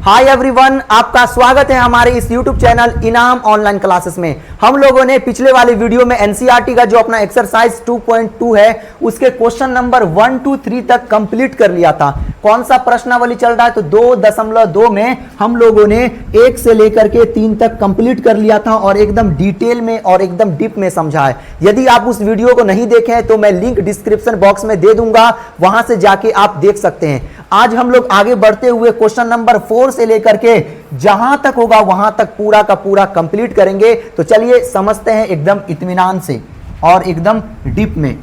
Hi everyone, आपका स्वागत है हमारे इस YouTube चैनल इनाम ऑनलाइन क्लासेस में। हम लोगों ने पिछले वाले वीडियो में एनसीईआरटी का जो अपना एक्सरसाइज 2.2 है उसके क्वेश्चन नंबर 1 to 3 तक कंप्लीट कर लिया था। कौन सा प्रश्नावली चल रहा है तो 2.2 में हम लोगों ने 1 से लेकर के 3 तक कंप्लीट कर लिया था और एकदम डिटेल में और एकदम डीप में समझा है। यदि आप उस वीडियो को नहीं देखे हैं तो मैं लिंक डिस्क्रिप्शन बॉक्स में दे दूंगा, वहां से जाके आप देख सकते हैं। आज हम लोग आगे बढ़ते हुए क्वेश्चन नंबर 4 से लेकर के जहां तक होगा वहां तक पूरा का पूरा कंप्लीट करेंगे। तो चलिए समझते हैं एकदम इत्मीनान से और एकदम डीप में।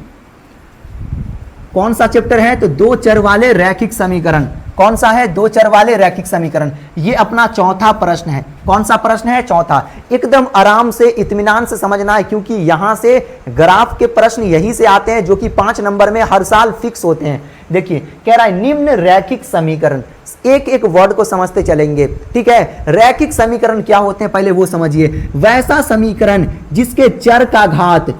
कौन सा चैप्टर है तो दो चर वाले रैखिक समीकरण। कौन सा है? दो चर वाले रैखिक समीकरण। ये अपना चौथा प्रश्न है। कौन सा प्रश्न है? चौथा। एकदम आराम से इत्मीनान से समझना है क्योंकि यहां से ग्राफ के प्रश्न यहीं से आते हैं जो कि 5 नंबर में हर साल फिक्स होते हैं। देखिए कह रहा है निम्न रैखिक समीकरण। एक एक वर्ड को समझते चलेंगे, ठीक है। रैखिक समीकरण क्या होते हैं पहले वो समझिए। वैसा समीकरण जिसके चर का घात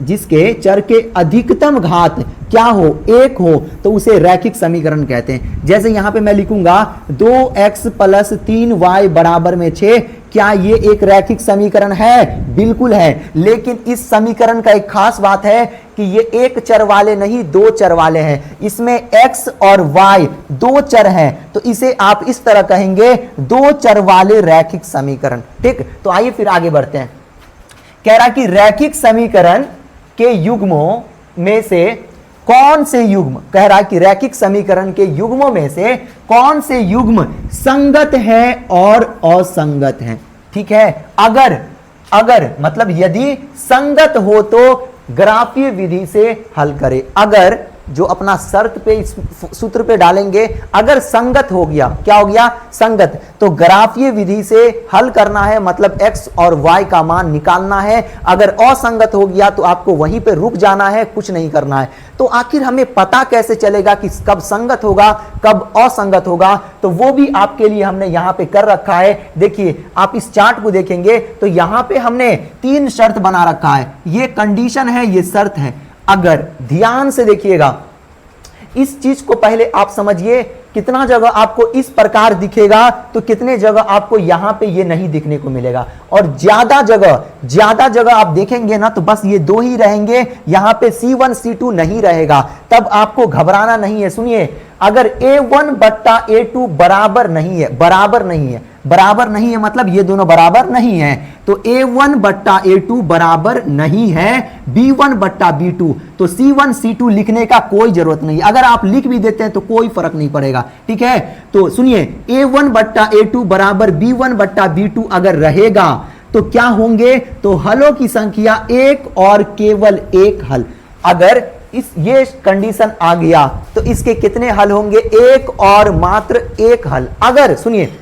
जिसके चर के अधिकतम घात क्या हो? 1 हो तो उसे रैखिक समीकरण कहते हैं। जैसे यहां पे मैं लिखूंगा 2x + 3y = 6। क्या ये एक रैखिक समीकरण है? बिल्कुल है। लेकिन इस समीकरण का एक खास बात है कि ये एक चर वाले नहीं, दो चर वाले हैं। इसमें x और y दो चर हैं तो इसे आप इस तरह कहेंगे दो चर वाले रैखिक समीकरण। ठीक, तो आइए फिर आगे बढ़ते हैं। कह रहा कि रैखिक समीकरण के युग्मों में से कौन से युग्म, कह रहा है कि रैखिक समीकरण के युग्मों में से कौन से युग्म संगत है और असंगत है। ठीक है, अगर मतलब यदि संगत हो तो ग्राफीय विधि से हल करें। अगर जो अपना शर्त पे इस सूत्र पे डालेंगे, अगर संगत हो गया, क्या हो गया? संगत, तो ग्राफीय विधि से हल करना है, मतलब x और y का मान निकालना है। अगर असंगत हो गया तो आपको वहीं पे रुक जाना है, कुछ नहीं करना है। तो आखिर हमें पता कैसे चलेगा कि कब संगत होगा कब असंगत होगा? तो वो भी आपके लिए हमने यहां पे कर रखा है। देखिए आप इस चार्ट को देखेंगे तो यहां पे हमने 3 शर्त बना रखा है। ये कंडीशन है, ये शर्त है। अगर ध्यान से देखिएगा इस चीज को पहले आप समझिए, कितना जगह आपको इस प्रकार दिखेगा तो कितने जगह आपको यहां पे ये नहीं दिखने को मिलेगा। और ज्यादा जगह आप देखेंगे ना तो बस ये दो ही रहेंगे, यहां पे C1 C2 नहीं रहेगा। तब आपको घबराना नहीं है। सुनिए, अगर A1 / A2 बराबर नहीं है मतलब ये दोनों बराबर नहीं है, तो A1 / A2 बराबर नहीं है B1 / B2, तो C1 C2 लिखने का कोई जरूरत नहीं। अगर आप लिख भी देते हैं तो कोई फर्क नहीं पड़ेगा। ठीक है, तो सुनिए A1 / A2 बराबर B1 / B2 अगर रहेगा तो क्या होंगे? तो हलों की संख्या 1 और केवल 1 हल। अगर ये कंडीशन आ गया तो इसके कितने हल होंगे? 1 और मात्र 1 हल। अगर सुनिए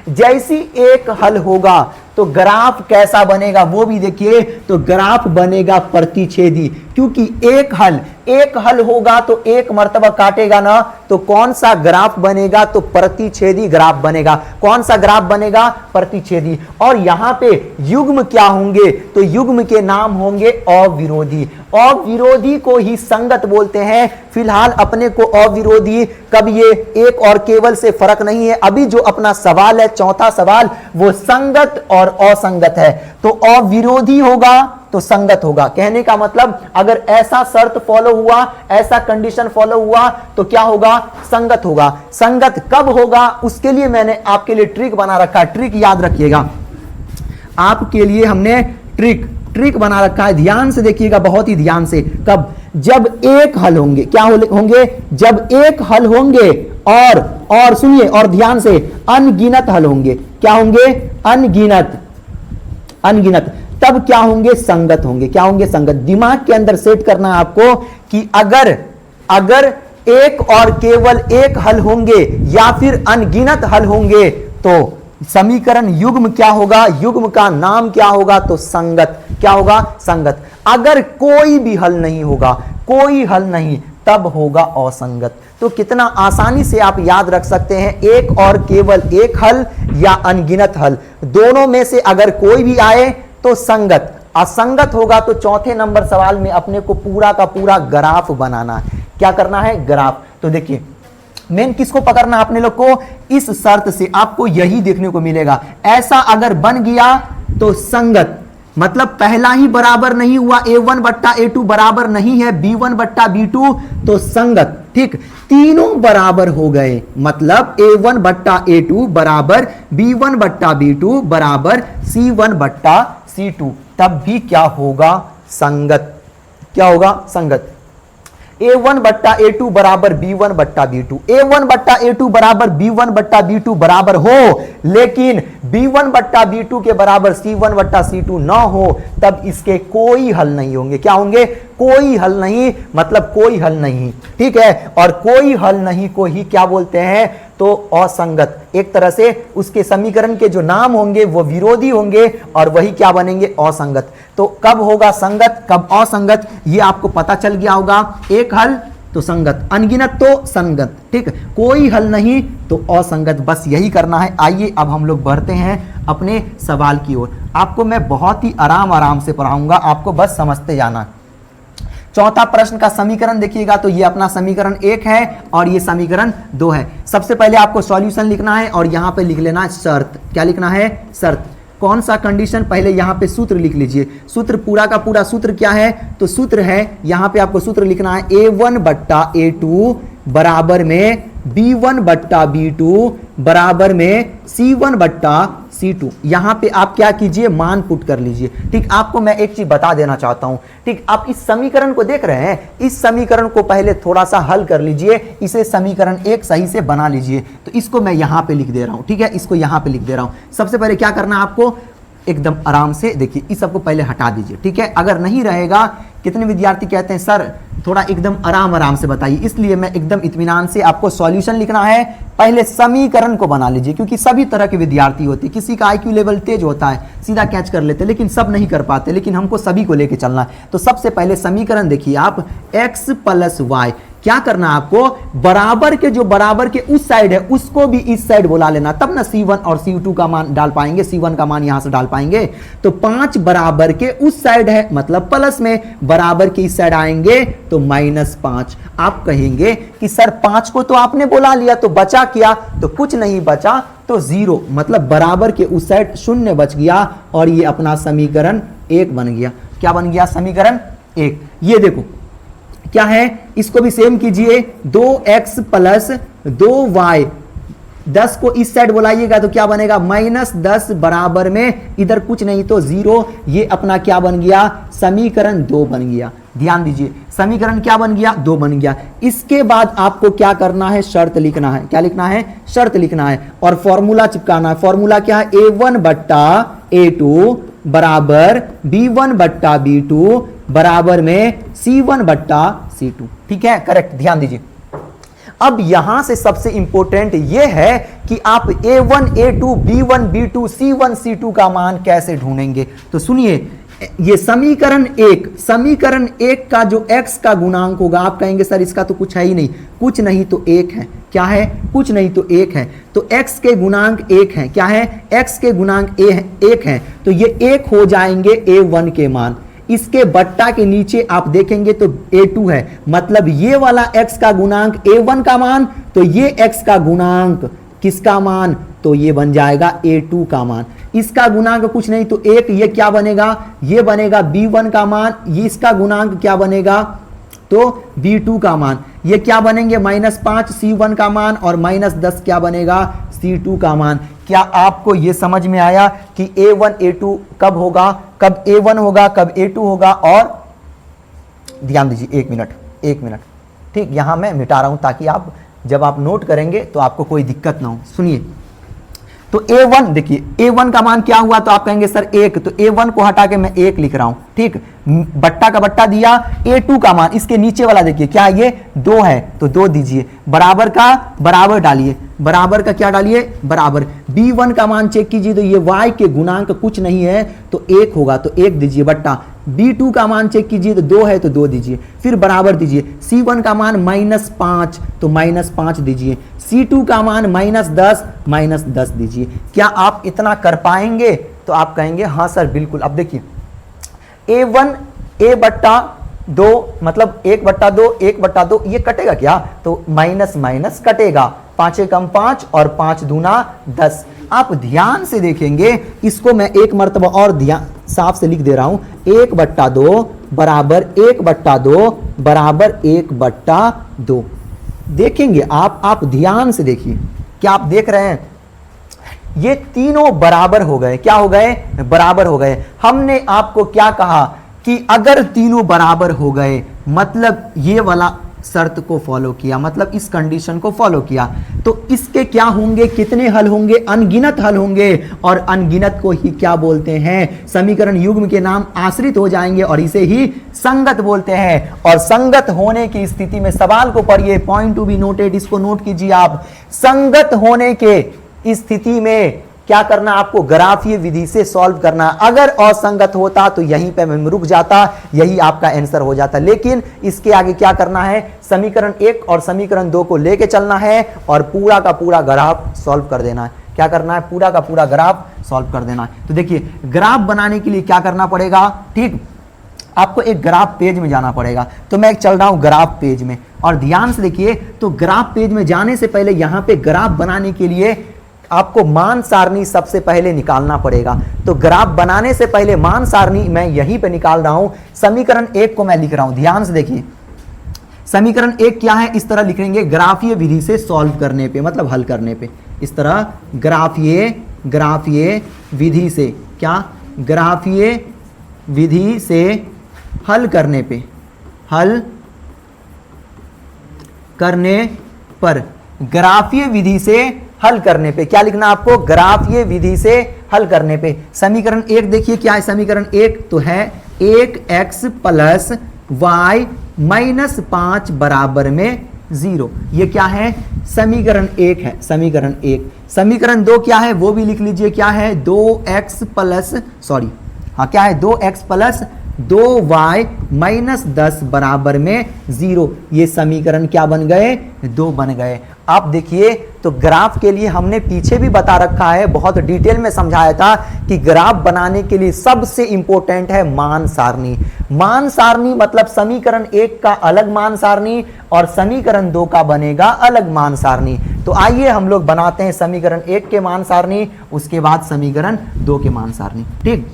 जैसी 1 हल होगा तो ग्राफ कैसा बनेगा वो भी देखिए। तो ग्राफ बनेगा प्रतिच्छेदी, क्योंकि एक हल होगा तो एक मर्तबा काटेगा ना, तो कौन सा ग्राफ बनेगा? तो प्रतिच्छेदी ग्राफ बनेगा। कौन सा ग्राफ बनेगा? प्रतिच्छेदी। और यहां पे युग्म क्या होंगे? तो युग्म के नाम होंगे अविरोधी। अविरोधी को ही संगत बोलते हैं। फिलहाल अपने को अविरोधी, कब ये 1 और केवल से फर्क नहीं है। अभी जो अपना सवाल है, चौथा सवाल, वो संगत और असंगत है। तो अविरोधी होगा तो संगत होगा। कहने का मतलब अगर ऐसा शर्त फॉलो हुआ, ऐसा कंडीशन फॉलो हुआ तो क्या होगा? संगत होगा। संगत कब होगा उसके लिए मैंने आपके लिए ट्रिक बना रखा है। ट्रिक याद रखिएगा, आपके लिए हमने ट्रिक बना रखा है। ध्यान से देखिएगा, बहुत ही ध्यान से। कब? जब 1 हल होंगे। क्या होंगे? जब 1 हल होंगे और सुनिए और ध्यान से, अनगिनत हल होंगे। क्या होंगे? अनगिनत। तब क्या होंगे? संगत होंगे। क्या होंगे? संगत। दिमाग के अंदर सेट करना है आपको कि अगर 1 और केवल 1 हल होंगे या फिर अनगिनत हल होंगे तो समीकरण युग्म क्या होगा? युग्म का नाम क्या होगा? तो संगत। क्या होगा? संगत। अगर कोई भी हल नहीं होगा, कोई हल नहीं, तब होगा असंगत। तो कितना आसानी से आप याद रख सकते हैं, 1 और केवल 1 हल या अनगिनत हल, दोनों में से अगर कोई भी आए तो संगत। असंगत होगा तो चौथे नंबर सवाल में अपने को पूरा का पूरा ग्राफ बनाना है। क्या करना है? ग्राफ। तो देखिए मेन किसको पकड़ना आपने लोग को, इस शर्त से आपको यही देखने को मिलेगा। ऐसा अगर बन गया तो संगत, मतलब पहला ही बराबर नहीं हुआ, a1 बट्टा a2 बराबर नहीं है b1 बट्टा b2, तो संगत। ठीक, तीनों बराबर हो गए, मतलब a1 बट्टा a2 बराबर b1 बट्टा b2 बराबर c1 बट्टा c2, तब भी क्या होगा, संगत। क्या होगा, संगत। a1 बट्टा a2 बराबर b1 बट्टा b2, a1 बट्टा a2 बराबर b1 बट्टा b2 बराबर हो, लेकिन b1 बट्टा b2 के बराबर c1 बट्टा c2 ना हो, तब इसके कोई हल नहीं होंगे। क्या होंगे, कोई हल नहीं, मतलब कोई हल नहीं। ठीक है, और कोई हल नहीं को ही क्या बोलते हैं, तो असंगत। एक तरह से उसके समीकरण के जो नाम होंगे वो विरोधी होंगे और वही क्या बनेंगे, असंगत। तो कब होगा संगत, कब असंगत, ये आपको पता चल गया होगा। एक हल तो संगत, अनगिनत तो संगत। ठीक, कोई हल नहीं तो असंगत, बस यही करना है। आइए अब हम लोग बढ़ते हैं अपने सवाल की ओर। आपको मैं बहुत ही आराम से पढ़ाऊंगा, आपको बस समझते जाना। चौथा प्रश्न का समीकरण देखिएगा, तो ये अपना समीकरण 1 है और ये समीकरण 2 है। सबसे पहले आपको सॉल्यूशन लिखना है और यहां पे लिख लेना है शर्त। क्या लिखना है, शर्त। कौन सा कंडीशन, पहले यहां पे सूत्र लिख लीजिए। सूत्र पूरा का पूरा सूत्र क्या है, तो सूत्र है, यहां पे आपको सूत्र लिखना है a1 बट्टा a2 बराबर में b1 बट्टा b2 बराबर में c1 बट्टा c2। यहां पे आप क्या कीजिए, मान पुट कर लीजिए। ठीक, आपको मैं एक चीज बता देना चाहता हूं। ठीक, आप इस समीकरण को देख रहे हैं, इस समीकरण को पहले थोड़ा सा हल कर लीजिए, इसे समीकरण 1 सही से बना लीजिए। तो इसको मैं यहां पे लिख दे रहा हूं। ठीक है, इसको यहां पे लिख दे रहा हूं। सबसे पहले क्या करना है आपको, एकदम आराम से देखिए, इस सबको पहले हटा दीजिए। ठीक है, अगर नहीं रहेगा, कितने विद्यार्थी कहते हैं सर थोड़ा एकदम आराम से बताइए, इसलिए मैं एकदम इत्मीनान से आपको सॉल्यूशन लिखना है। पहले समीकरण को बना लीजिए, क्योंकि सभी तरह के विद्यार्थी होते हैं, किसी का आईक्यू लेवल तेज होता है, सीधा कैच कर लेते हैं, लेकिन सब नहीं कर पाते, लेकिन हमको सभी को लेके चलना है। तो सबसे पहले समीकरण देखिए आप, x प्लस वाई, क्या करना है आपको, बराबर के जो बराबर के उस साइड है उसको भी इस साइड बुला लेना, तब ना c1 और c2 का मान डाल पाएंगे, c1 का मान यहां से डाल पाएंगे। तो 5 बराबर के उस साइड है, मतलब प्लस में, बराबर के इस साइड आएंगे तो -5। आप कहेंगे कि सर 5 को तो आपने बुला लिया तो बचा क्या, तो कुछ नहीं बचा, तो 0, मतलब बराबर के उस साइड 0 बच गया और ये अपना समीकरण 1 बन गया। क्या बन गया, समीकरण 1। ये देखो क्या है, इसको भी सेम कीजिए, 2x प्लस 2y, 10 को इस साइड बुलाइएगा तो क्या बनेगा, -10 बराबर में, इधर कुछ नहीं तो 0। ये अपना क्या बन गया, समीकरण 2 बन गया। ध्यान दीजिए, समीकरण क्या बन गया, 2 बन गया। इसके बाद आपको क्या करना है, शर्त लिखना है। क्या लिखना है, शर्त लिखना है और फॉर्मूला चिपकाना है। फॉर्मूला क्या है, a1 बट्टा a2 बराबर b1 बट्टा b2 बराबर में c1 बट्टा c2। ठीक है, करेक्ट। ध्यान दीजिए, अब यहां से सबसे इंपॉर्टेंट यह है कि आप a1 a2 b1 b2 c1 c2 का मान कैसे ढूंढेंगे। तो सुनिए, ये समीकरण 1 का जो x का गुणांक होगा, आप कहेंगे सर इसका तो कुछ है ही नहीं, कुछ नहीं तो 1 है। क्या है, कुछ नहीं तो 1 है, तो x के गुणांक 1 है। क्या है, x के गुणांक 1 है, तो ये 1 हो जाएंगे a1 के मान। इसके बट्टा के नीचे आप देखेंगे तो a2 है, मतलब ये वाला x का गुणांक a1 का मान, तो ये x का गुणांक किसका मान, तो ये बन जाएगा a2 का मान। इसका गुणांक कुछ नहीं तो 1, ये क्या बनेगा, ये बनेगा b1 का मान। ये इसका गुणांक क्या बनेगा, तो b2 का मान। ये क्या बनेंगे, -5 c1 का मान और -10 क्या बनेगा, c2 का मान। क्या आपको ये समझ में आया कि a1 a2 कब होगा, कब a1 होगा, कब a2 होगा। और ध्यान दीजिए, 1 मिनट। ठीक, यहां मैं मिटा रहा हूं ताकि आप जब आप नोट करेंगे तो आपको कोई दिक्कत ना हो। सुनिए, तो a1 देखिए, a1 का मान क्या हुआ, तो आप कहेंगे सर 1, तो a1 को हटा के मैं 1 लिख रहा हूं। ठीक, बट्टा का बट्टा दिया। a2 का मान इसके नीचे वाला देखिए, क्या ये 2 है, तो 2 दीजिए। बराबर का बराबर डालिए, बराबर का क्या डालिए, बराबर। b1 का मान चेक कीजिए, तो ये y के गुणांक कुछ नहीं है तो 1 होगा, तो 1 दीजिए बट्टा। b2 का मान चेक कीजिए, तो 2 है तो 2 दीजिए, फिर बराबर दीजिए। c1 का मान -5, तो -5 दीजिए। c2 का मान -10 दीजिए। क्या आप इतना कर पाएंगे, तो आप कहेंगे हाँ सर बिल्कुल। अब देखिए, a1 a बट्टा 2 मतलब 1/2 1/2 ये कटेगा क्या, तो माइनस माइनस कटेगा, 5 कम 5 और 5 दूना 10। आप ध्यान से देखेंगे, इसको मैं एक मर्तबा और ध्यान साफ से लिख दे रहा हूं, 1/2 बराबर 1/2 बराबर 1/2। देखेंगे आप ध्यान से देखिए, क्या आप देख रहे हैं, ये तीनों बराबर हो गए, क्या हो गए, बराबर हो गए। हमने आपको क्या कहा कि अगर तीनों बराबर हो गए मतलब ये वाला शर्त को फॉलो किया, मतलब इस कंडीशन को फॉलो किया, तो इसके क्या होंगे, कितने हल होंगे, अनगिनत हल होंगे, और अनगिनत को ही क्या बोलते हैं, समीकरण युग्म के नाम आश्रित हो जाएंगे और इसे ही संगत बोलते हैं। और संगत होने की स्थिति में सवाल को पढ़िए, पॉइंट टू बी नोटेड, इसको नोट कीजिए आप। संगत होने के स्थिति में क्या करना, आपको ग्राफीय विधि से सॉल्व करना। अगर असंगत होता तो यहीं पे मैं रुक जाता, यही आपका आंसर हो जाता। लेकिन इसके आगे क्या करना है, समीकरण 1 और समीकरण 2 को लेके चलना है और पूरा का पूरा ग्राफ सॉल्व कर देना है। क्या करना है, पूरा का पूरा ग्राफ सॉल्व कर देना है। तो देखिए, ग्राफ बनाने के लिए क्या करना पड़ेगा, ठीक, आपको एक ग्राफ पेज में जाना पड़ेगा। तो मैं चल रहा हूं ग्राफ पेज में, और ध्यान से देखिए, तो ग्राफ पेज में जाने से पहले यहां पे ग्राफ बनाने के लिए आपको मान सारणी सबसे पहले निकालना पड़ेगा। तो ग्राफ बनाने से पहले मान सारणी मैं यहीं पे निकाल रहा हूं। समीकरण 1 को मैं लिख रहा हूं, ध्यान से देखिए, समीकरण 1 क्या है, इस तरह लिखेंगे, ग्राफीय विधि से सॉल्व करने पे, मतलब हल करने पे, इस तरह ग्राफीय विधि से, क्या, ग्राफीय विधि से हल करने पे, हल करने पर, ग्राफीय विधि से हल करने पे क्या लिखना आपको, ग्राफीय विधि से हल करने पे। समीकरण 1 देखिए क्या है, समीकरण 1 तो है 1x प्लस y माइनस 5 बराबर में 0। ये क्या है, समीकरण 1 है, समीकरण 1। समीकरण 2 क्या है, वो भी लिख लीजिए, क्या है, 2x प्लस, सॉरी, हाँ, क्या है, 2x प्लस 2y माइनस 10 बराबर में 0। ये समीकरण क्या बन गए, 2 बन गए। आप देखिए, तो ग्राफ के लिए हमने पीछे भी बता रखा है, बहुत डिटेल में समझाया था कि ग्राफ बनाने के लिए सबसे इंपॉर्टेंट है मान सारणी। मान सारणी मतलब समीकरण 1 का अलग मान सारणी और समीकरण 2 का बनेगा अलग मान सारणी। तो आइए हम लोग बनाते हैं समीकरण 1 के मान सारणी, उसके बाद समीकरण 2 के मान सारणी, ठीक।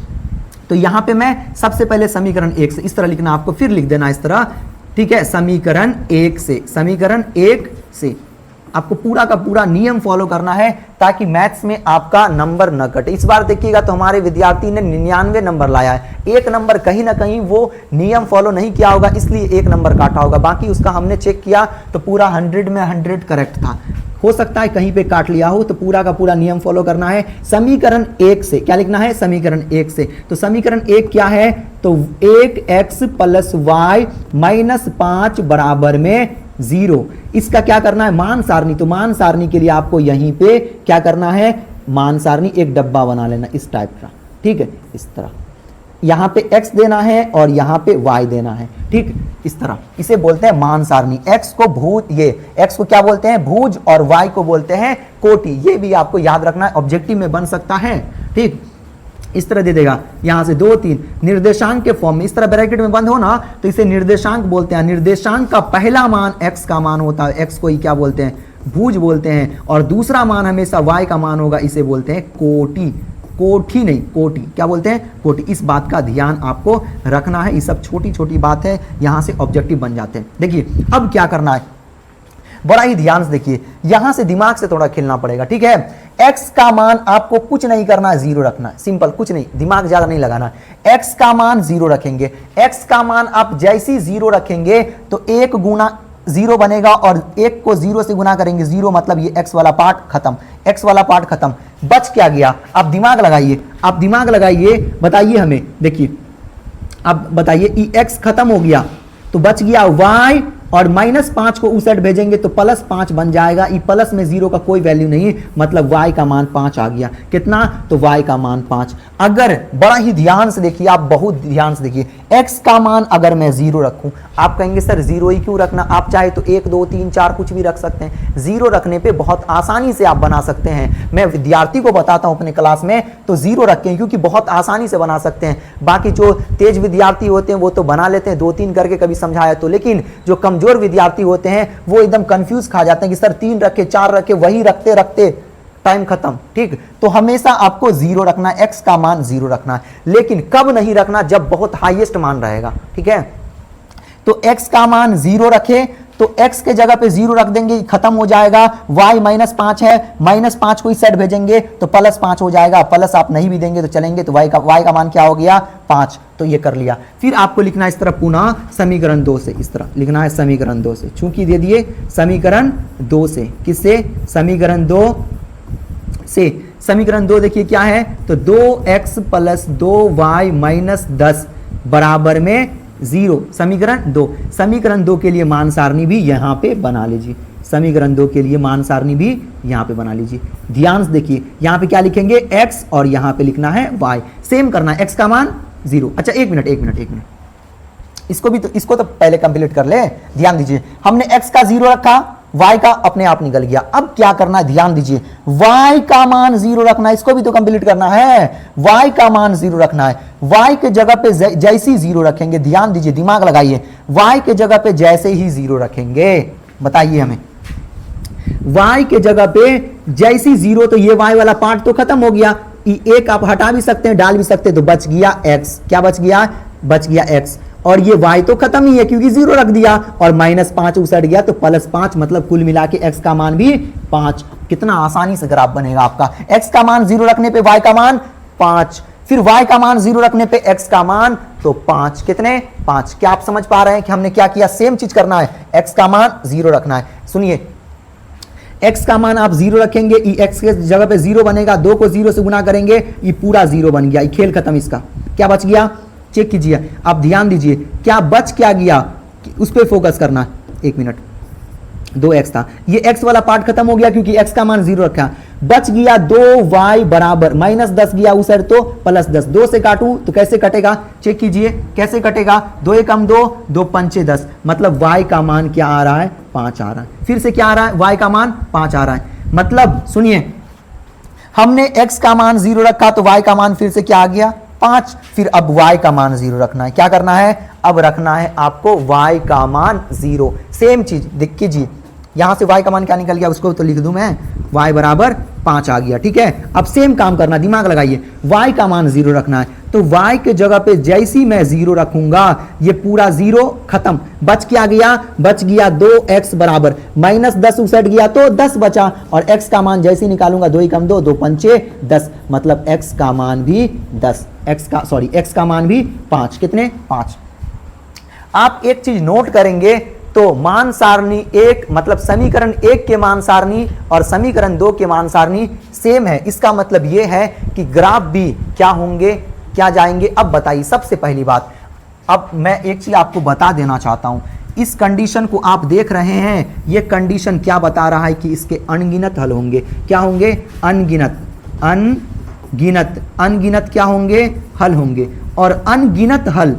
तो यहां पे मैं सबसे पहले समीकरण 1 से, इस तरह लिखना आपको, फिर लिख देना इस तरह, ठीक है, समीकरण 1 से, समीकरण 1 से आपको पूरा का पूरा नियम फॉलो करना है ताकि मैथ्स में आपका नंबर न कटे। इस बार देखिएगा तो हमारे विद्यार्थी ने 99 नंबर लाया है, 1 नंबर कहीं ना कहीं वो नियम फॉलो नहीं किया होगा, इसलिए 1 नंबर काटा होगा। बाकी उसका हमने चेक किया तो पूरा 100 में 100 करेक्ट था। हो सकता है कहीं पे काट लिया हो, तो पूरा का पूरा नियम फॉलो करना है। समीकरण 1 से क्या लिखना है, समीकरण 1 से, तो समीकरण 1 क्या है, तो 1x प्लस y माइनस 5 बराबर में 0। इसका क्या करना है, मान सारणी। तो मान सारणी के लिए आपको यहीं पे क्या करना है, मान सारणी एक डब्बा बना लेना इस टाइप का, ठीक है, इस तरह। यहां पे x देना है और यहां पे y देना है, ठीक, इस तरह। इसे बोलते हैं मान सारणी। x को भूज, ये x को क्या बोलते हैं, भुज, और y को बोलते हैं कोटि। ये भी आपको याद रखना है, ऑब्जेक्टिव में बन सकता है, ठीक। इस तरह दे देगा, यहां से 2 3 निर्देशांक के फॉर्म में, इस तरह ब्रैकेट में बंद हो ना, तो इसे निर्देशांक बोलते हैं। निर्देशांक का पहला मान x का मान होता है, x को ही क्या बोलते हैं, भुज बोलते हैं, और दूसरा मान हमेशा y का मान होगा, इसे बोलते हैं कोटि। कोठी नहीं, कोटि, क्या बोलते हैं, कोटि। इस बात का ध्यान आपको रखना है, ये सब छोटी छोटी बात है, यहां से ऑब्जेक्टिव बन जाते हैं। देखिए अब क्या करना है, बड़ा ही ध्यान से देखिए, यहां से दिमाग से थोड़ा खेलना पड़ेगा, ठीक है। x का मान आपको कुछ नहीं करना है, 0 रखना है, सिंपल, कुछ नहीं, दिमाग ज्यादा नहीं लगाना है। x का मान 0 रखेंगे। x का मान आप जैसी 0 रखेंगे तो 1 गुना 0 बनेगा, और 1 को 0 से गुना करेंगे 0, मतलब ये x वाला पार्ट खत्म, x वाला पार्ट खत्म। बच क्या गया, आप दिमाग लगाइए, आप दिमाग लगाइए, बताइए हमें, देखिए अब बताइए, x खत्म हो गया तो बच गया y और -5 को उस साइड भेजेंगे तो +5 बन जाएगा। ई प्लस में 0 का कोई वैल्यू नहीं, मतलब y का मान 5 आ गया। कितना? तो y का मान 5। अगर बड़ा ही ध्यान से देखिए, आप बहुत ध्यान से देखिए, x का मान अगर मैं 0 रखूं, आप कहेंगे सर 0 ही क्यों रखना, आप चाहे तो 1 2 3 4 कुछ भी रख सकते हैं। 0 रखने पे बहुत आसानी से आप बना सकते हैं। मैं विद्यार्थी को बताता हूं अपने क्लास में तो 0 रखें, क्योंकि बहुत आसानी से बना सकते हैं। बाकी जो तेज विद्यार्थी होते हैं वो तो बना लेते हैं 2 3 करके कभी समझाया तो, लेकिन जो कमजोर विद्यार्थी होते हैं वो एकदम कंफ्यूज खा जाते हैं कि सर 3 रखे 4 रखे, वही रखते रखते टाइम खत्म। ठीक, तो हमेशा आपको 0 रखना है, x का मान 0 रखना है। लेकिन कब नहीं रखना? जब बहुत हाईएस्ट मान रहेगा। ठीक है, तो x का मान 0 रखे तो x के जगह पे 0 रख देंगे, खत्म हो जाएगा। y -5 है, -5 को इस साइड भेजेंगे तो +5 हो जाएगा। प्लस आप नहीं भी देंगे तो चलेंगे, तो y का मान क्या हो गया? 5। तो ये कर लिया। फिर आपको लिखना है इस तरह पुनः समीकरण 2 से, इस तरह लिखना है समीकरण 2 से, चूंकि दे दिए समीकरण 2 से। किससे? समीकरण 2 से। समीकरण 2 देखिए क्या है, तो 2x + 2y - 10 बराबर में 0। समीकरण 2। समीकरण 2 के लिए मान सारणी भी यहां पे बना लीजिए। समीकरण 2 के लिए मान सारणी भी यहां पे बना लीजिए। ध्यान से देखिए, यहां पे क्या लिखेंगे? x और यहां पे लिखना है y। सेम करना है, x का मान 0। अच्छा एक मिनट, इसको तो पहले कंप्लीट कर ले। ध्यान दीजिए, हमने x का 0 रखा, y का अपने आप निकल गया। अब क्या करना है? ध्यान दीजिए, y का मान 0 रखना है, इसको भी तो कंप्लीट करना है। y का मान 0 रखना है, y के जगह पे जैसे 0 रखेंगे, ध्यान दीजिए, दिमाग लगाइए, y के जगह पे जैसे ही 0 रखेंगे, बताइए हमें, y के जगह पे जैसी 0, तो ये y वाला पार्ट तो खत्म हो गया। एक आप हटा भी सकते हैं, डाल भी सकते हैं, तो बच गया x। क्या बच गया? बच गया x। और ये y तो खत्म ही है क्योंकि 0 रख दिया, और -5 उसट गया तो +5, मतलब कुल मिला के x का मान भी 5। कितना आसानी से ग्राफ बनेगा आपका। x का मान 0 रखने पे y का मान 5, फिर y का मान 0 रखने पे x का मान तो 5। कितने? 5। क्या आप समझ पा रहे हैं कि हमने क्या किया? सेम चीज करना है, x का मान 0 रखना है। सुनिए, x का मान आप 0 रखेंगे, x के जगह पे 0 बनेगा, 2 को 0 से गुना करेंगे, ये पूरा 0 बन गया, ये खेल खत्म। इसका क्या बच गया? चेक कीजिए, आप ध्यान दीजिए, क्या बच क्या गया, उस पर फोकस करना। एक मिनट, 2x था, ये x वाला पार्ट खत्म हो गया क्योंकि x का मान 0 रखा। बच गया 2y बराबर -10 गया उस साइड तो +10। 2 से काटूं तो कैसे कटेगा? चेक कीजिए कैसे कटेगा। 2 एकम 2, 2 पंचे 10, मतलब y का मान क्या आ रहा है? 5 आ रहा है। फिर से क्या आ रहा है? y का मान 5 आ रहा है। मतलब सुनिए, हमने x का मान 0 रखा तो y का मान फिर से क्या आ गया? 5। फिर अब y का मान 0 रखना है। क्या करना है? अब रखना है आपको y का मान 0। सेम चीज देख कीजिए, यहां से y का मान क्या निकल गया उसको तो लिख दूं मैं, y बराबर 5 आ गया। ठीक है, अब सेम काम करना, दिमाग लगाइए, y का मान 0 रखना है, तो y के जगह पे जैसी मैं 0 रखूंगा ये पूरा 0 खत्म। बच क्या गया? बच गया 2x बराबर -10 उसट गया तो 10 बचा, और x का मान जैसे निकालूंगा, 2 एकम 2, 2 पंचे 10, मतलब x का मान भी 10, x का मान भी 5। कितने? 5। आप एक चीज नोट करेंगे तो मान सारणी 1, मतलब समीकरण 1 के मान सारणी और समीकरण 2 के मान सारणी सेम है। इसका मतलब यह है कि ग्राफ भी क्या होंगे, क्या जाएंगे। अब बताइए, सबसे पहली बात, अब मैं एक चीज आपको बता देना चाहता हूं, इस कंडीशन को आप देख रहे हैं, यह कंडीशन क्या बता रहा है कि इसके अनगिनत हल होंगे। क्या होंगे? अनगिनत। अनगिनत क्या होंगे? हल होंगे। और अनगिनत हल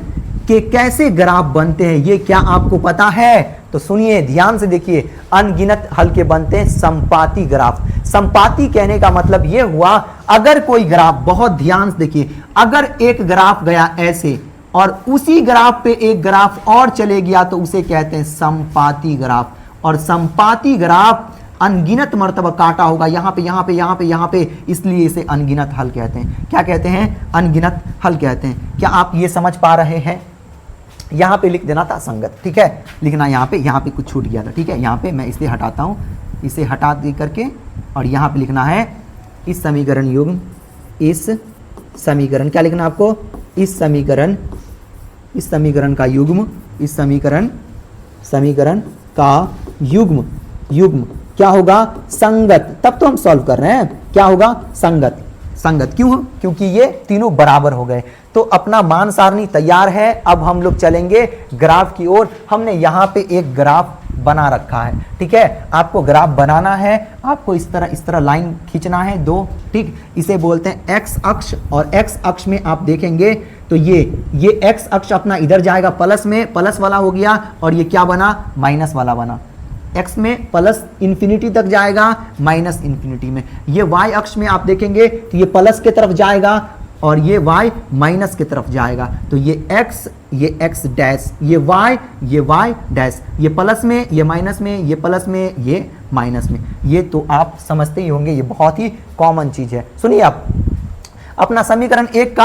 कि कैसे ग्राफ बनते हैं ये क्या आपको पता है? तो सुनिए, ध्यान से देखिए, अनगिनत हल के बनते हैं संपाती ग्राफ। संपाती कहने का मतलब यह हुआ, अगर कोई ग्राफ, बहुत ध्यान से देखिए, अगर एक ग्राफ गया ऐसे और उसी ग्राफ पे एक ग्राफ और चले गया तो उसे कहते हैं संपाती ग्राफ। और संपाती ग्राफ अनगिनत मर्तबा काटा होगा, यहां पे यहां पे यहां पे यहां पे, इसलिए इसे अनगिनत हल कहते हैं। क्या कहते हैं? अनगिनत हल कहते हैं। क्या आप ये समझ पा रहे हैं? यहां पे लिख देना था संगत, ठीक है, लिखना यहां पे कुछ छूट गया था। ठीक है, यहां पे मैं इसे हटाता हूं, इसे हटा दे करके, और यहां पे लिखना है इस समीकरण युग्म, इस समीकरण, क्या लिखना आपको? इस समीकरण का युग्म, इस समीकरण का युग्म क्या होगा? संगत। तब तो हम सॉल्व कर रहे हैं, क्या होगा? संगत। संगत। क्यों? क्योंकि ये तीनों बराबर हो गए। तो अपना मान सारणी तैयार है। अब हम लोग चलेंगे ग्राफ की ओर। हमने यहाँ पे एक ग्राफ बना रखा है, ठीक है। आपको ग्राफ बनाना है, आपको इस तरह लाइन खींचना है दो, ठीक। इसे बोलते हैं एक्स अक्ष, और एक्स अक्ष में आप देखेंगे तो ये एक्स अक्ष अपना इधर जाएगा प्लस में, प्लस वाला हो गया, और ये क्या बना? माइनस वाला बना। एक्स में प्लस इन्फिनिटी तक जाएगा, माइनस इन्फिनिटी में। ये वाई अक्ष में आप देखेंगे तो ये प्लस की तरफ जाएगा और ये y माइनस की तरफ जाएगा। तो ये x डैश, ये y डैश, ये प्लस में, ये माइनस में, ये प्लस में, ये माइनस में। ये तो आप समझते ही होंगे, ये बहुत ही कॉमन चीज है। सुनिए आप, अपना समीकरण एक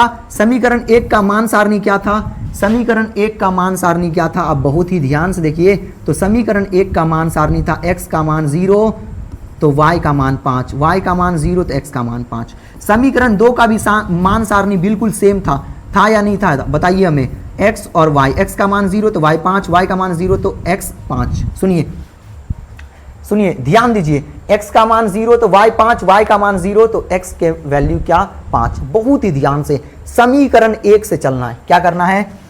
का मान सारणी क्या था? समीकरण एक का मान सारणी क्या था? आप बहुत ही ध्यान से देखिए। तो समीकरण एक का मान सारणी था x का मान 0 तो y का मान 5, y का मान 0 तो x का मान 5। समीकरण 2 का भी मान सारणी बिल्कुल सेम था या नहीं था? बताइए हमें। x और y, x का मान 0 तो y 5, y का मान 0 तो x 5। सुनिए ध्यान दीजिए, x का मान 0 तो y 5, y का मान 0 तो x के वैल्यू क्या? 5। बहुत ही ध्यान से समीकरण 1 से चलना है। क्या करना है?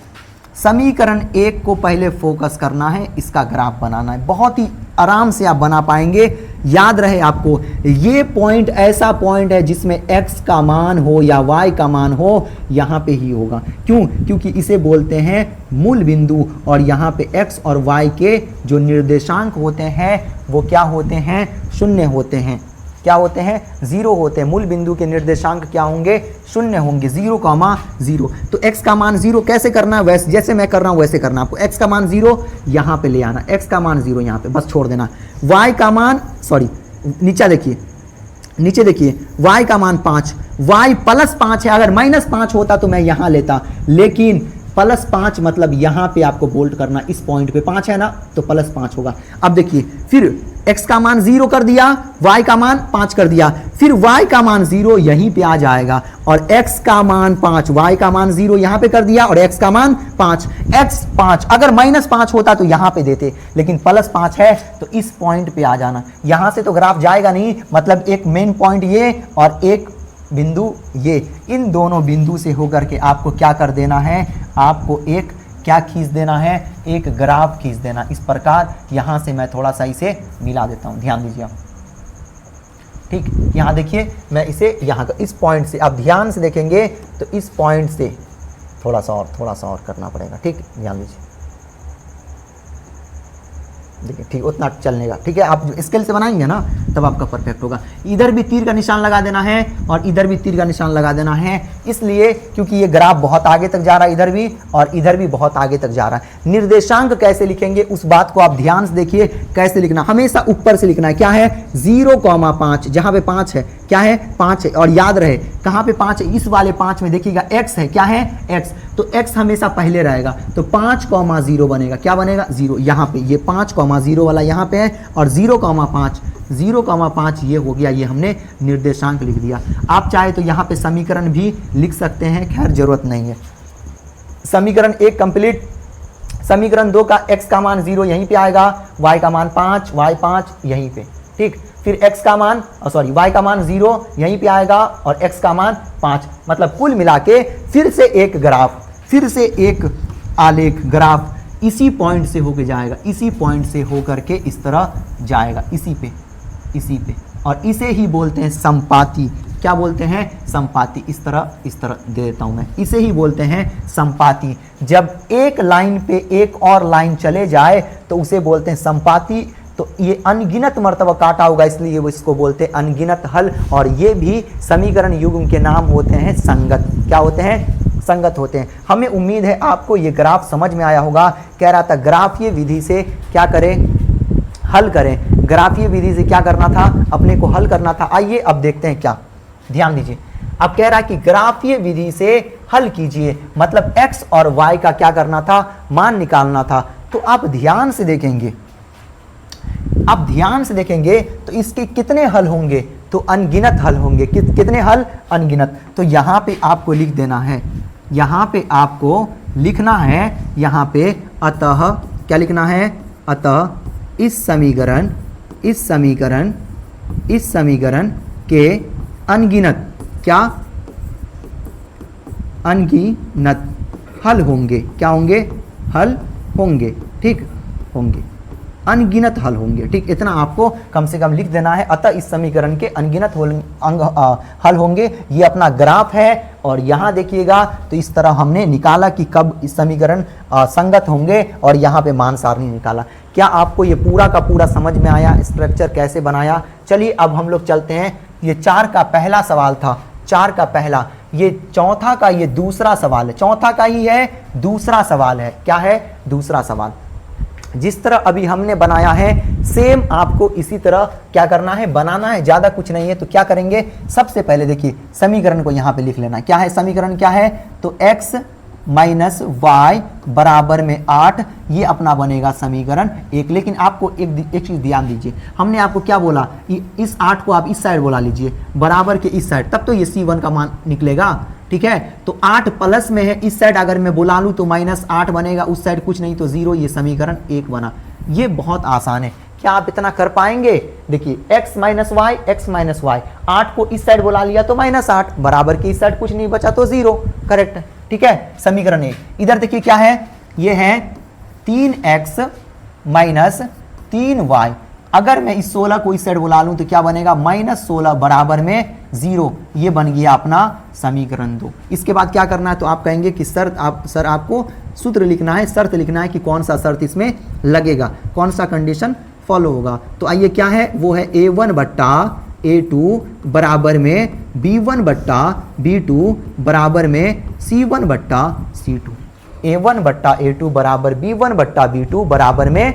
समीकरण 1 को पहले फोकस करना है, इसका ग्राफ बनाना है। बहुत ही आराम से आप बना पाएंगे। याद रहे आपको, ये पॉइंट ऐसा पॉइंट है जिसमें x का मान हो या y का मान हो, यहाँ पे ही होगा। क्यों? क्योंकि इसे बोलते हैं मूल बिंदु, और यहाँ पे x और y के जो निर्देशांक होते हैं वो क्या होते हैं? शून्य होते हैं। क्या होते हैं? 0 होते हैं। मूल बिंदु के निर्देशांक क्या होंगे? शून्य होंगे, 0,0। तो x का मान 0 कैसे करना है? वैसे जैसे मैं कर रहा हूँ वैसे करना। आपको x का मान 0 यहाँ पे ले आना, x का मान 0 यहाँ पे बस छोड़ देना। y का मान, सॉरी नीचे देखिए, y का मान 5, y प्लस 5 है। अगर माइनस 5 होता तो मैं यहाँ लेता, लेकिन प्लस 5 मतलब यहाँ पे आपको बोल्ट करना, इस पॉइंट पे 5 है ना, तो प्लस 5 होगा। अब देखिए, फिर x का मान 0 कर दिया, y का मान 5 कर दिया, फिर y का मान 0 यहीं पे आ जाएगा, और x का मान 5, y का मान 0 यहाँ पे कर दिया, और x का मान 5, x 5। अगर माइनस 5 होता तो यहाँ पे देते, लेकिन प्लस 5 है तो इस पॉइंट पे आ जाना। यहाँ से तो ग्राफ जाएगा नहीं, मतलब एक मेन पॉइंट ये और एक बिंदु ये, इन दोनों बिंदु से होकर के आपको क्या कर देना है? आपको एक क्या खींच देना है? एक ग्राफ खींच देना। इस प्रकार यहाँ से मैं थोड़ा सा इसे मिला देता हूँ, ध्यान दीजिए आप। ठीक, यहाँ देखिए, मैं इसे यहाँ का इस पॉइंट से, आप ध्यान से देखेंगे तो इस पॉइंट से थोड़ा सा और करना पड़ेगा। ठीक, ध्यान दीजिए, देखिए ठीक, उतना चलने का। ठीक है, आप स्केल से बनाएंगे ना तब आपका परफेक्ट होगा। इधर भी तीर का निशान लगा देना है और इधर भी तीर का निशान लगा देना है, इसलिए क्योंकि ये ग्राफ बहुत आगे तक जा रहा है, इधर भी और इधर भी बहुत आगे तक जा रहा है। निर्देशांक कैसे लिखेंगे उस बात को आप ध्यान से देखिए। कैसे लिखना? हमेशा ऊपर से लिखना है। क्या है? 0,5, जहां पे 5 है, क्या है? 5 है। और याद रहे कहां पे 5 है? इस वाले 5 में देखिएगा x है। क्या है? x। तो x हमेशा पहले रहेगा, तो 5,0 बनेगा। क्या बनेगा? 0। यहाँ पे ये 5,0 वाला यहाँ पे है, और 0,5 ये हो गया। ये हमने निर्देशांक लिख दिया। आप चाहे तो यहाँ पे समीकरण भी लिख सकते हैं, खैर जरूरत नहीं है। समीकरण 1 कंप्लीट। समीकरण 2 का x का मान 0 यहीं पे आएगा, y का मान 5, y 5 यहीं पे। ठीक, फिर x का मान y का मान 0 यहीं पे आएगा और x का मान 5। मतलब कुल मिला के फिर से एक ग्राफ, फिर से एक आलेख ग्राफ इसी पॉइंट से होके जाएगा, इसी पॉइंट से होकर के इस तरह जाएगा, इसी पे, और इसे ही बोलते हैं संपाती। क्या बोलते हैं? संपाती। इस तरह दे देता हूं मैं, इसे ही बोलते हैं संपाती। जब एक लाइन पे एक और लाइन चले जाए तो उसे बोलते हैं संपाती। तो ये अनगिनत मर्तबा काटा होगा, इसलिए वो इसको बोलते हैं अनगिनत हल। और ये भी समीकरण युग्म के नाम होते हैं संगत। क्या होते हैं? संगत होते हैं। हमें उम्मीद है आपको ये ग्राफ समझ में आया होगा। कह रहा था ग्राफीय विधि से क्या करें? हल करें। ग्राफीय विधि से क्या करना था? अपने को हल करना था। आइए अब देखते हैं क्या। ध्यान दीजिए, अब कह रहा है कि ग्राफीय विधि से हल कीजिए, मतलब x और y का क्या करना था? मान निकालना था। तो आप ध्यान से देखेंगे, तो इसके कितने हल होंगे? तो अनगिनत हल होंगे। कितने हल? अनगिनत। तो यहाँ पे आपको लिख देना है, यहाँ पे आपको लिखना है, यहाँ पे अतः क्या लिखना है? अतः इस समीकरण के क्या अनगिनत हल होंगे, क्या होंगे, हल होंगे, ठीक, होंगे, अनगिनत हल होंगे, ठीक, इतना आपको कम से कम लिख देना है। अतः इस समीकरण के अनगिनत हल होंगे। ये अपना ग्राफ है और यहाँ देखिएगा तो इस तरह हमने निकाला कि कब इस समीकरण संगत होंगे और यहाँ पे मान सारणी निकाला। क्या आपको ये पूरा का पूरा समझ में आया, स्ट्रक्चर कैसे बनाया? चलिए अब हम लोग चलते हैं। ये 4 का पहला सवाल था, 4 का पहला, ये चौथा का ये दूसरा सवाल है, चौथा का ही है दूसरा सवाल है। क्या है? दूसरा सवाल। जिस तरह अभी हमने बनाया है सेम आपको इसी तरह क्या करना है, बनाना है, ज्यादा कुछ नहीं है। तो क्या करेंगे, सबसे पहले देखिए समीकरण को यहां पे लिख लेना। क्या है समीकरण, क्या है? तो x माइनस वाई बराबर में 8, ये अपना बनेगा समीकरण 1। लेकिन आपको एक चीज ध्यान दीजिए, हमने आपको क्या बोला, इस 8 को आप इस साइड बोला लीजिए, बराबर के इस साइड, तब तो ये C1 का मान निकलेगा, ठीक है। तो 8 प्लस में है, इस साइड अगर मैं बुला लूं तो -8 बनेगा, उस साइड कुछ नहीं तो 0, ये समीकरण 1 बना। ये बहुत आसान है, क्या आप इतना कर पाएंगे? देखिए x minus y, x minus y, 8 को इस साइड बुला लिया तो -8, बराबर के इस साइड कुछ नहीं बचा तो 0, करेक्ट है, ठीक है, समीकरण 1। इधर देखिए क्या है, ये है 3x माइनस 3y। अगर मैं इस 16 को इस साइड बुला लूं तो क्या बनेगा, -16 बराबर में 0, ये बन गया अपना समीकरण 2। इसके बाद क्या करना है, तो आप कहेंगे कि सर आपको सूत्र लिखना है, शर्त लिखना है कि कौन सा शर्त इसमें लगेगा, कौन सा कंडीशन फॉलो होगा। तो आइए क्या है, वो है a1 बट्टा a2 बराबर में b1 बट्टा b2 बराबर में c1 बट्टा c2। a1 बट्टा a2 बराबर b1 बट्टा b2 बराबर में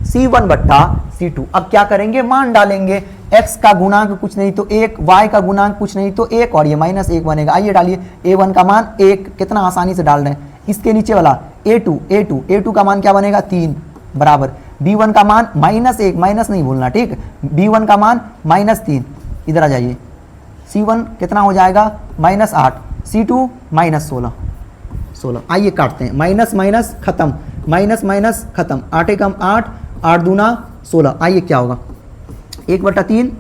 c1 बट्टा c2। अब क्या करेंगे, मान डालेंगे, x का गुणांक कुछ नहीं तो 1, y का गुणांक कुछ नहीं तो 1 और ये -1 बनेगा। आइए डालिए, a1 का मान 1, कितना आसानी से डाल रहे हैं। इसके नीचे वाला a2 का मान क्या बनेगा, 3 बराबर b1 का मान -1, माइनस नहीं भूलना, ठीक, b1 का मान -3, इधर आ जाइए, c1 कितना हो जाएगा, -8, c2 -16। आइए काटते हैं, माइनस माइनस खत्म, माइनस माइनस खत्म, 8 एकम 8, 8 दूना 16। आइए क्या होगा, 1/3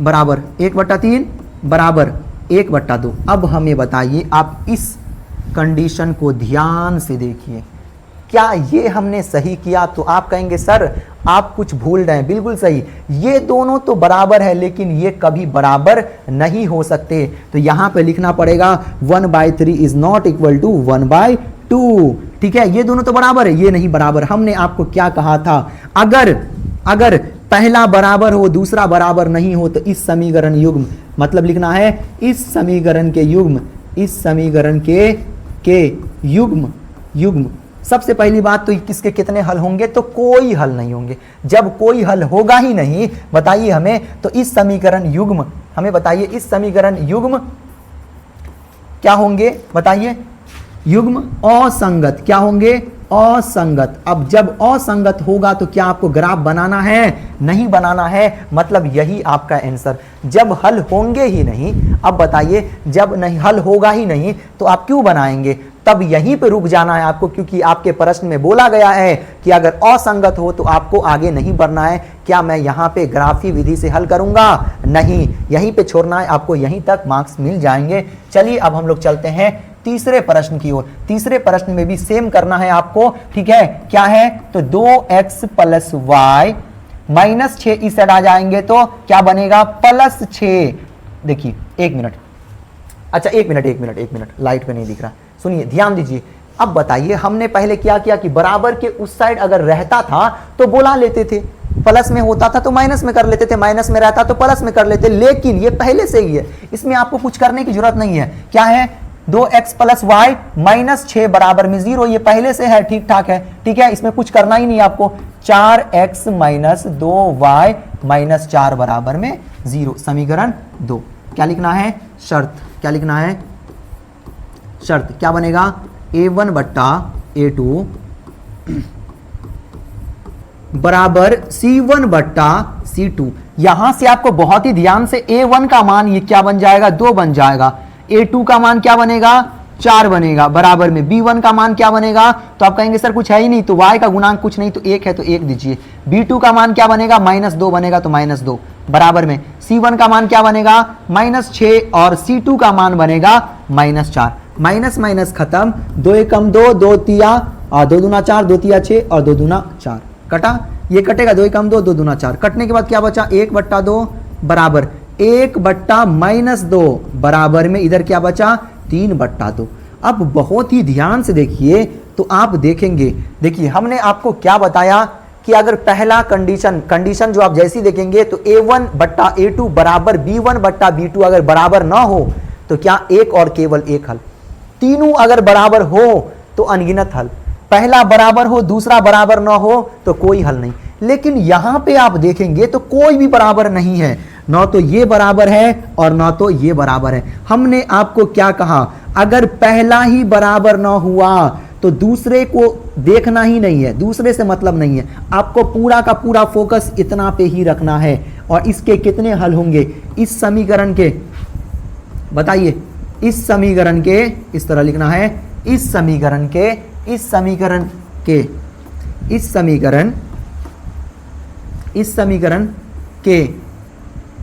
बराबर 1/3 बराबर 1/2। अब हमें बताइए, आप इस कंडीशन को ध्यान से देखिए, क्या ये हमने सही किया? तो आप कहेंगे सर आप कुछ भूल रहे हैं, बिल्कुल सही, ये दोनों तो बराबर है लेकिन ये कभी बराबर नहीं हो सकते। तो यहां पे लिखना पड़ेगा 1/3 इज नॉट इक्वल टू 1/2, ठीक है, ये दोनों तो बराबर है, ये नहीं बराबर। हमने आपको क्या कहा था, अगर पहला बराबर हो दूसरा बराबर नहीं हो तो इस समीकरण युग्म, मतलब लिखना है इस समीकरण के युग्म, इस समीकरण के युग्म। सबसे पहली बात तो किसके कितने हल होंगे, तो कोई हल नहीं होंगे। जब कोई हल होगा ही नहीं, बताइए हमें, तो इस समीकरण युग्म, हमें बताइए इस समीकरण युग्म क्या होंगे, बताइए, युग्म असंगत, क्या होंगे, असंगत। अब जब असंगत होगा तो क्या आपको ग्राफ बनाना है, नहीं बनाना है, मतलब यही आपका आंसर। जब हल होंगे ही नहीं, अब बताइए जब नहीं हल होगा ही नहीं तो आप क्यों बनाएंगे, तब यहीं पे रुक जाना है आपको, क्योंकि आपके प्रश्न में बोला गया है कि अगर असंगत हो तो आपको आगे नहीं बढ़ना है। क्या मैं यहाँ पे ग्राफी विधि से हल करूंगा, नहीं, यहीं पे छोड़ना है आपको, यहीं तक मार्क्स मिल जाएंगे। चलिए अब हम लोग चलते हैं तीसरे प्रश्न की ओर। तीसरे प्रश्न में भी सेम करना है आपको, ठीक है, क्या है, तो 2x प्लस वाई -6 इस साइड आ जाएंगे तो क्या बनेगा, +6। देखिए 1 मिनट, अच्छा 1 मिनट, लाइट पे नहीं दिख रहा, सुनिए ध्यान दीजिए। अब बताइए, हमने पहले क्या किया कि बराबर के उस साइड अगर रहता था तो बोला लेते थे, प्लस में होता था तो माइनस में कर लेते थे, माइनस में रहता तो प्लस में कर लेते, लेकिन ये पहले से ही है, इसमें आपको कुछ करने की जरूरत नहीं है। क्या है, 2x प्लस वाई -6 बराबर में 0, ये पहले से है, ठीक ठाक है, ठीक है, इसमें कुछ करना ही नहीं आपको। 4x माइनस 2y -4 बराबर में 0, समीकरण 2। क्या लिखना है, शर्त, क्या लिखना है, शर्त, क्या बनेगा, a1 बट्टा a2 बराबर c1 बट्टा c2। यहां से आपको बहुत ही ध्यान से a1 का मान ये क्या बन जाएगा, 2 बन जाएगा, a2 का मान क्या बनेगा, 4 बनेगा, बराबर में b1 का मान क्या बनेगा, तो आप कहेंगे सर कुछ है ही नहीं, तो y का गुणांक कुछ नहीं तो 1 है तो 1 दीजिए। b2 का मान क्या बनेगा, -2 बनेगा तो -2, बराबर में C1 का मान क्या बनेगा -6 और C2 का मान बनेगा -4। माइनस माइनस खत्म, 2 एकम 2, 2 तिया और 2 दूना 4, 2 तिया 6 और 2 दूना 4 कटा, ये कटेगा 2 एकम 2, 2 दूना 4, कटने के बाद क्या बचा 1/2 बराबर 1/-2 बराबर में इधर क्या बचा 3/2। अब बहुत ही ध्यान से देखिए तो आप देखेंगे, देखिए हमने आपको क्या बताया कि अगर पहला कंडीशन जो आप जैसी देखेंगे तो A1/A2 बराबर B1/B2 अगर बराबर ना हो तो क्या एक और केवल एक हल, तीनों अगर बराबर हो तो अनगिनत हल, पहला बराबर हो दूसरा बराबर ना हो तो कोई हल नहीं। लेकिन यहां पे आप देखेंगे तो कोई भी बराबर नहीं है, ना तो ये बराबर है और ना तो ये बराबर है। हमने आपको क्या कहा, अगर पहला ही बराबर ना हुआ तो दूसरे को देखना ही नहीं है, दूसरे से मतलब नहीं है, आपको पूरा का पूरा फोकस इतना पे ही रखना है। और इसके कितने हल होंगे इस समीकरण के, बताइए, इस समीकरण के, इस तरह लिखना है, इस समीकरण के, इस समीकरण के, इस समीकरण के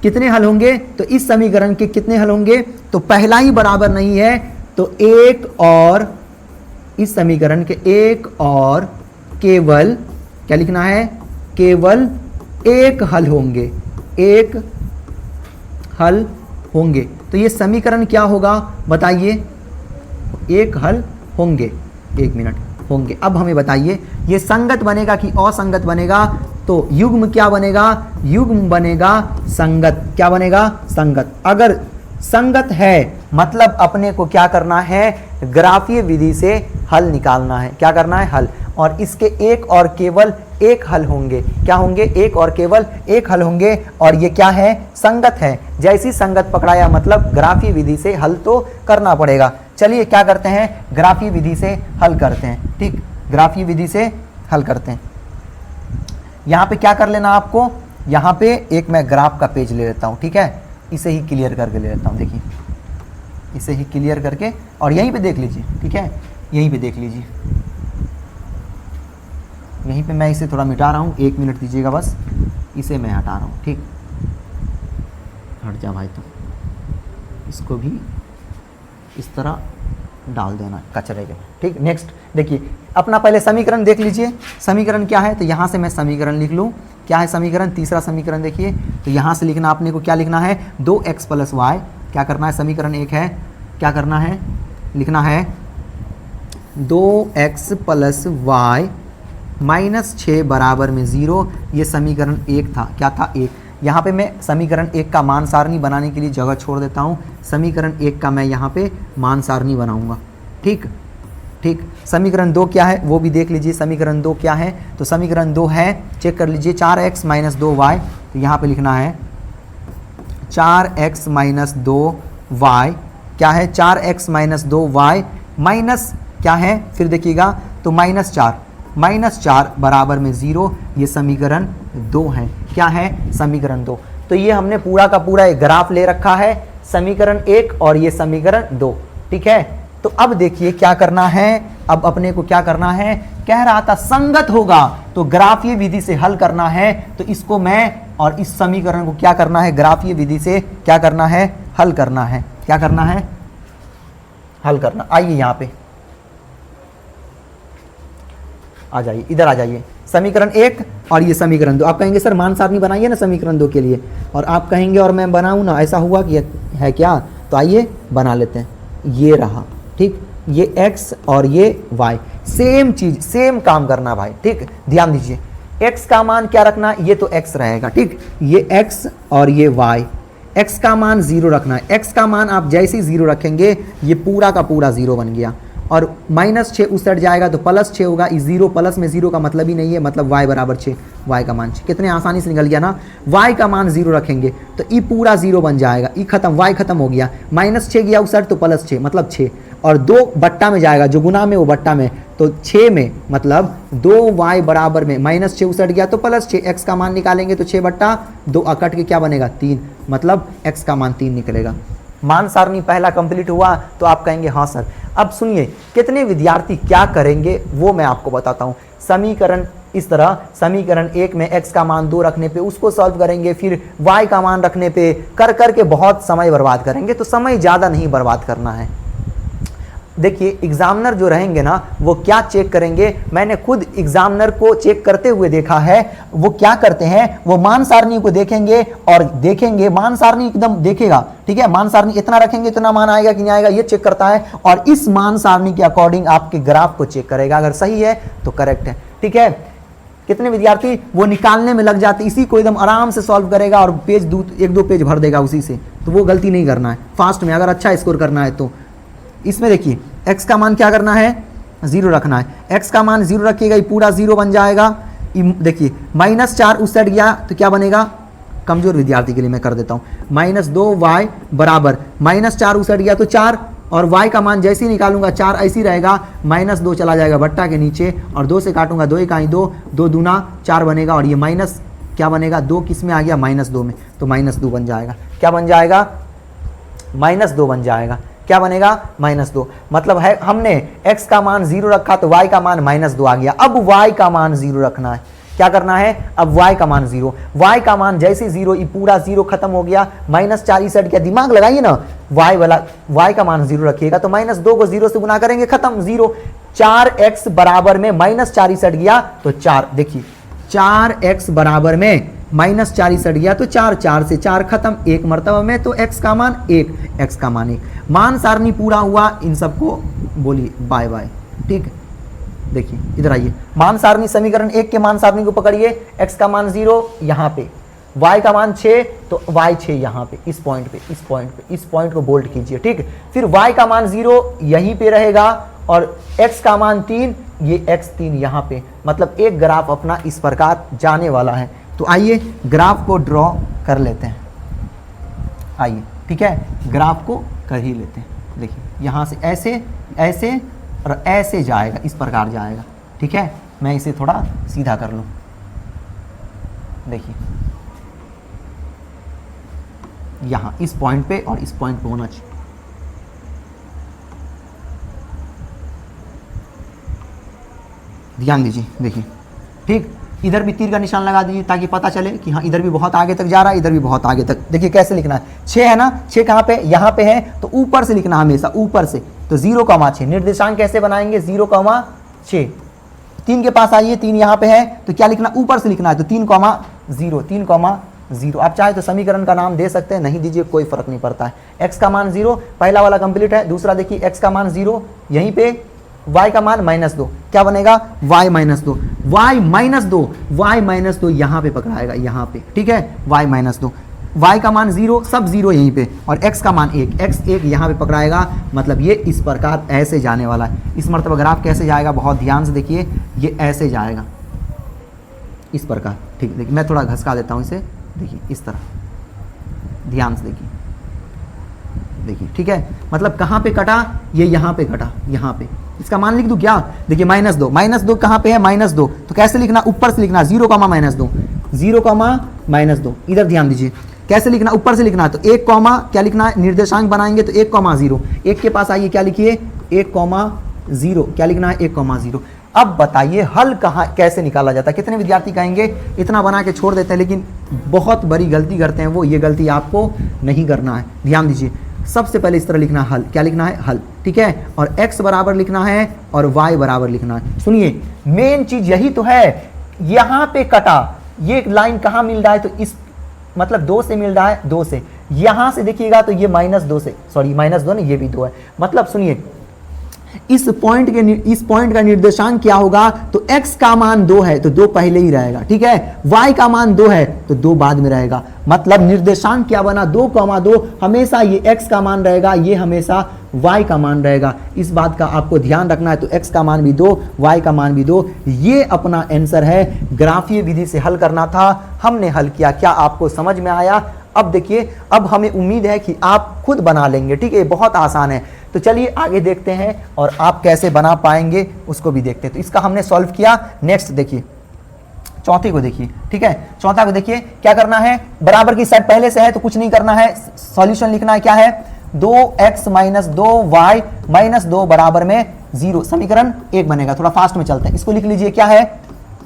कितने हल होंगे, तो इस समीकरण के कितने हल होंगे, तो पहला ही बराबर नहीं है तो एक और, इस समीकरण के एक और केवल क्या लिखना है, केवल एक हल होंगे, एक हल होंगे। तो ये समीकरण क्या होगा बताइए, एक हल होंगे, एक मिनट होंगे। अब हमें बताइए ये संगत बनेगा कि असंगत बनेगा, तो युग्म क्या बनेगा, युग्म बनेगा संगत, क्या बनेगा संगत। अगर संगत है मतलब अपने को क्या करना है, ग्राफीय विधि से हल निकालना है, क्या करना है हल, और इसके एक और केवल एक हल होंगे, क्या होंगे, एक और केवल एक हल होंगे। और ये क्या है, संगत है, जैसी संगत पकड़ाया मतलब ग्राफीय विधि से हल तो करना पड़ेगा। चलिए क्या करते हैं, ग्राफीय विधि से हल करते हैं, ठीक, ग्राफीय विधि से हल करते हैं। यहाँ पे क्या कर लेना आपको, यहाँ पे एक मैं ग्राफ का पेज ले लेता हूँ, ठीक है, इसे ही क्लियर करके ले लेता हूँ, देखिए इसे ही क्लियर करके, और यहीं पे देख लीजिए, ठीक है, यहीं पे देख लीजिए, यहीं पे मैं इसे थोड़ा मिटा रहा हूँ, 1 मिनट दीजिएगा बस, इसे मैं हटा रहा हूँ, ठीक, हट जा भाई, तो इसको भी इस तरह डाल देना कचरे के, ठीक। नेक्स्ट देखिए, अपना पहले समीकरण देख लीजिए, समीकरण क्या है, तो यहाँ से मैं समीकरण लिख लूँ, क्या है समीकरण, तीसरा समीकरण देखिए, तो यहाँ से लिखना आपने को क्या लिखना है, 2x + y, क्या करना है, समीकरण 1 है, क्या करना है, लिखना है 2x + y -6 बराबर में 0, ये समीकरण 1 था, क्या था 1। यहाँ पे मैं समीकरण 1 का मान सारणी बनाने के लिए जगह छोड़ देता हूँ, समीकरण 1 का मैं यहाँ पे मान सारणी बनाऊँगा, ठीक ठीक। समीकरण 2 क्या है वो भी देख लीजिए, समीकरण 2 क्या है, तो समीकरण 2 है, चेक कर लीजिए, 4x - 2y, तो यहाँ पे लिखना है 4x - 2y, क्या है 4x - 2y माइनस क्या है, फिर देखिएगा तो -4 बराबर में 0, ये समीकरण 2 है, क्या है समीकरण 2। तो ये हमने पूरा का पूरा एक ग्राफ ले रखा है, समीकरण 1 और ये समीकरण 2, ठीक है। तो अब देखिए क्या करना है, अब अपने को क्या करना है, कह रहा था संगत होगा तो ग्राफीय विधि से हल करना है, तो इसको मैं और इस समीकरण को क्या करना है, ग्राफीय विधि से क्या करना है, हल करना है, क्या करना है, हल करना। आइए यहाँ पे आ जाइए, इधर आ जाइए, समीकरण 1 और ये समीकरण 2। आप कहेंगे सर मान सारणी बनाइए ना समीकरण 2 के लिए, और आप कहेंगे और मैं बनाऊँ ना, ऐसा हुआ कि है क्या, तो आइए बना लेते हैं, ये रहा, ठीक, ये x और ये y, सेम चीज सेम काम करना भाई, ठीक, ध्यान दीजिए, x का मान क्या रखना, ये तो x रहेगा, ठीक, ये x और ये y, x का मान 0 रखना है, x का मान आप जैसे ही 0 रखेंगे ये पूरा का पूरा 0 बन गया, और -6 उस साइड जाएगा तो +6 होगा, इस 0 प्लस में 0 का मतलब ही नहीं है, मतलब y बराबर 6, y का मान 6, कितने आसानी से निकल गया ना, y का मान 0 रखेंगे तो ई पूरा 0 बन जाएगा, ई खत्म, y खत्म हो गया, -6 गया उस साइड तो +6 मतलब 6, और 2 बट्टा में जाएगा, जो गुना में वो बट्टा में, तो 6 में मतलब 2y बराबर में -6 उस साइड गया तो +6, x का मान निकालेंगे तो 6/2 कट के क्या बनेगा 3, मतलब x का मान 3 निकलेगा। मान सारणी पहला कंप्लीट हुआ तो आप कहेंगे हाँ सर। अब सुनिए कितने विद्यार्थी क्या करेंगे वो मैं आपको बताता हूँ। समीकरण इस तरह समीकरण 1 में x का मान 2 रखने पे उसको सॉल्व करेंगे, फिर y का मान रखने पे कर करके बहुत समय बर्बाद करेंगे। तो समय ज़्यादा नहीं बर्बाद करना है। देखिए एग्जामिनर जो रहेंगे ना वो क्या चेक करेंगे, मैंने खुद एग्जामिनर को चेक करते हुए देखा है। वो क्या करते हैं, वो मान सारणी को देखेंगे और देखेंगे मान सारणी एकदम देखेगा, ठीक है, मान सारणी इतना रखेंगे इतना मान आएगा कि नहीं आएगा ये चेक करता है, और इस मान सारणी के अकॉर्डिंग आपके ग्राफ को चेक करेगा। अगर सही है तो करेक्ट है, ठीक है। कितने विद्यार्थी वो निकालने में लग जाते, इसी को एकदम आराम से सॉल्व करेगा और पेज 1-2 पेज भर देगा उसी से। तो वो गलती नहीं करना है फास्ट में, अगर अच्छा स्कोर करना है तो। इसमें देखिए x का मान क्या करना है, 0 रखना है। x का मान 0 रखिएगा, ये पूरा 0 बन जाएगा। देखिए -4 उस साइड गया तो क्या बनेगा, कमजोर विद्यार्थी के लिए मैं कर देता हूँ, -2y बराबर -4 उस साइड गया तो 4, और y का मान जैसे ही निकालूंगा 4 ऐसी रहेगा, -2 चला जाएगा बट्टा के नीचे, और 2 से काटूंगा 2 1 2, 2 दूना 4 बनेगा, और ये माइनस क्या बनेगा, 2 किस में आ गया, -2 में, तो -2 बन जाएगा। क्या बन जाएगा, -2 बन जाएगा। क्या बनेगा, -2। मतलब है हमने x का मान 0 रखा तो y का मान -2 आ गया। अब y का मान 0 रखना है, क्या करना है, अब y का मान 0, y का मान जैसे 0, ये पूरा 0 खत्म हो गया, -4 इस साइड, क्या दिमाग लगाइए ना, y का मान 0 रखिएगा तो -2 को 0 से गुना करेंगे, खत्म 0। 4x बराबर में -4 इस साइड गया तो 4, देखिए 4x बराबर में -4 इस साइड गया तो 4, 4 से 4 खत्म, 1 मर्तबा में, तो x का मान 1, x का मान 1। मान सारणी पूरा हुआ, इन सबको बोलिए बाय बाय, ठीक है। देखिए इधर आइए, मान सारणी समीकरण 1 के मान सारणी को पकड़िए, x का मान 0 यहाँ पे, y का मान 6 तो y 6 यहाँ पे, इस पॉइंट पे, इस पॉइंट पे, इस पॉइंट को बोल्ड कीजिए, ठीक। फिर y का मान 0 यहीं पे रहेगा, और x का मान 3, ये x 3 यहाँ पे। मतलब एक ग्राफ अपना इस प्रकार जाने वाला है। तो आइए ग्राफ को ड्रॉ कर लेते हैं, आइए, ठीक है, ग्राफ को कर ही लेते हैं। देखिए यहाँ से ऐसे ऐसे और ऐसे जाएगा, इस प्रकार जाएगा, ठीक है। मैं इसे थोड़ा सीधा कर लूँ, देखिए यहाँ इस पॉइंट पे और इस पॉइंट पे होना चाहिए। ध्यान दीजिए, देखिए, ठीक। इधर भी तीर का निशान लगा दीजिए ताकि पता चले कि हाँ इधर भी बहुत आगे तक जा रहा है, इधर भी बहुत आगे तक। देखिए कैसे लिखना है, 6 है ना, 6 कहाँ पे, यहाँ पे है, तो ऊपर से लिखना हमेशा, ऊपर से। तो 0,6 निर्देशांक कैसे बनाएंगे, 0,6। 3 के पास आइए, 3 यहाँ पे है, तो क्या लिखना, ऊपर से लिखना है, तो 3,0, 3,0। आप चाहे तो समीकरण का नाम दे सकते हैं, नहीं दीजिए कोई फर्क नहीं पड़ता है। x का मान 0, पहला वाला कंप्लीट है। दूसरा देखिए x का मान 0 यहीं पे, y का मान -2, क्या बनेगा, y -2, y -2 यहाँ पे पकड़ाएगा, यहाँ पे, ठीक है, y -2, y का मान 0, सब 0 यहीं पे, और x का मान 1, x 1 यहाँ पे पकड़ाएगा। मतलब ये इस प्रकार ऐसे जाने वाला है। इस मर्तबा ग्राफ कैसे जाएगा, बहुत ध्यान से देखिए, ये ऐसे जाएगा इस प्रकार, ठीक। देखिए मैं थोड़ा घसका देता हूँ इसे, देखिए इस तरह, ध्यान से देखिए, देखिए, ठीक है। मतलब कहाँ पे कटा, ये यहाँ पे कटा, यहाँ पे। इसका मान लिख दूं क्या, देखिए -2 कहाँ पे है, -2, तो कैसे लिखना, ऊपर से लिखना, 0, -2, 0, -2। इधर ध्यान दीजिए, कैसे लिखना, ऊपर से लिखना है, तो 1, क्या लिखना है, निर्देशांक बनाएंगे तो 1,0। 1 के पास आइए, क्या लिखिए, 1,0, क्या लिखना है, 1,0। अब बताइए हल कहाँ कैसे निकाला जाता है। कितने विद्यार्थी कहेंगे इतना बना के छोड़ देते हैं, लेकिन बहुत बड़ी गलती करते हैं वो, ये गलती आपको नहीं करना है। ध्यान दीजिए, सबसे पहले इस तरह लिखना हल, क्या लिखना है, हल, ठीक है, और x बराबर लिखना है और y बराबर लिखना है। सुनिए मेन चीज यही तो है, यहाँ पे कटा, ये लाइन कहाँ मिल रहा है, तो इस मतलब 2 से मिल रहा है, 2 से। यहाँ से देखिएगा तो ये -2 से, सॉरी -2 नहीं, ये भी 2 है। मतलब सुनिए इस पॉइंट का निर्देशांक क्या होगा, तो x का मान 2 है तो 2 पहले ही रहेगा, ठीक है। y का मान 2 है तो 2 बाद में रहेगा। मतलब निर्देशांक क्या बना, 2,2, हमेशा ये x का मान रहेगा, ये हमेशा y का मान रहेगा। इस बात का आपको ध्यान रखना है। तो x का मान भी 2, y का मान भी 2, ये अपना आंसर है। ग्राफीय विधि से हल करना था, हमने हल किया। क्या आपको समझ में आया? अब देखिए, अब हमें उम्मीद है कि आप खुद बना लेंगे, ठीक है, बहुत आसान है। तो चलिए आगे देखते हैं और आप कैसे बना पाएंगे उसको भी देखते हैं। तो इसका हमने सॉल्व किया। नेक्स्ट देखिए, चौथे को देखिए, ठीक है, चौथा को देखिए। क्या करना है, बराबर की साइड पहले से है तो कुछ नहीं करना है, सॉल्यूशन लिखना है। क्या है, 2x - 2y - 2 बराबर में 0। समीकरण 1 बनेगा। थोड़ा फास्ट में चलते हैं, इसको लिख लीजिए। क्या है,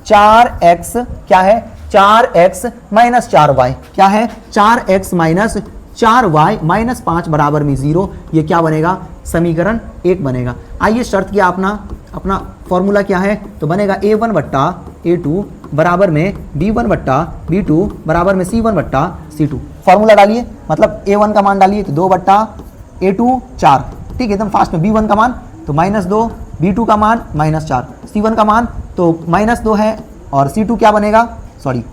4x क्या है 4x माइनस 4y क्या है 4x माइनस 4y माइनस 5 बराबर में 0। ये क्या बनेगा समीकरण 1 बनेगा। आइए शर्त क्या अपना फॉर्मूला क्या है तो बनेगा a1 बट्टा a2 बराबर में b1 बट्टा b2 बराबर में c1 बट्टा c2। फॉर्मूला डालिए मतलब a1 का मान डालिए तो 2 बट्टा a2 4, ठीक है एकदम फास्ट में। b1 का मान तो -2, b2 का मान -4, c1 का मान तो -2 है और c2 क्या बनेगा सॉरी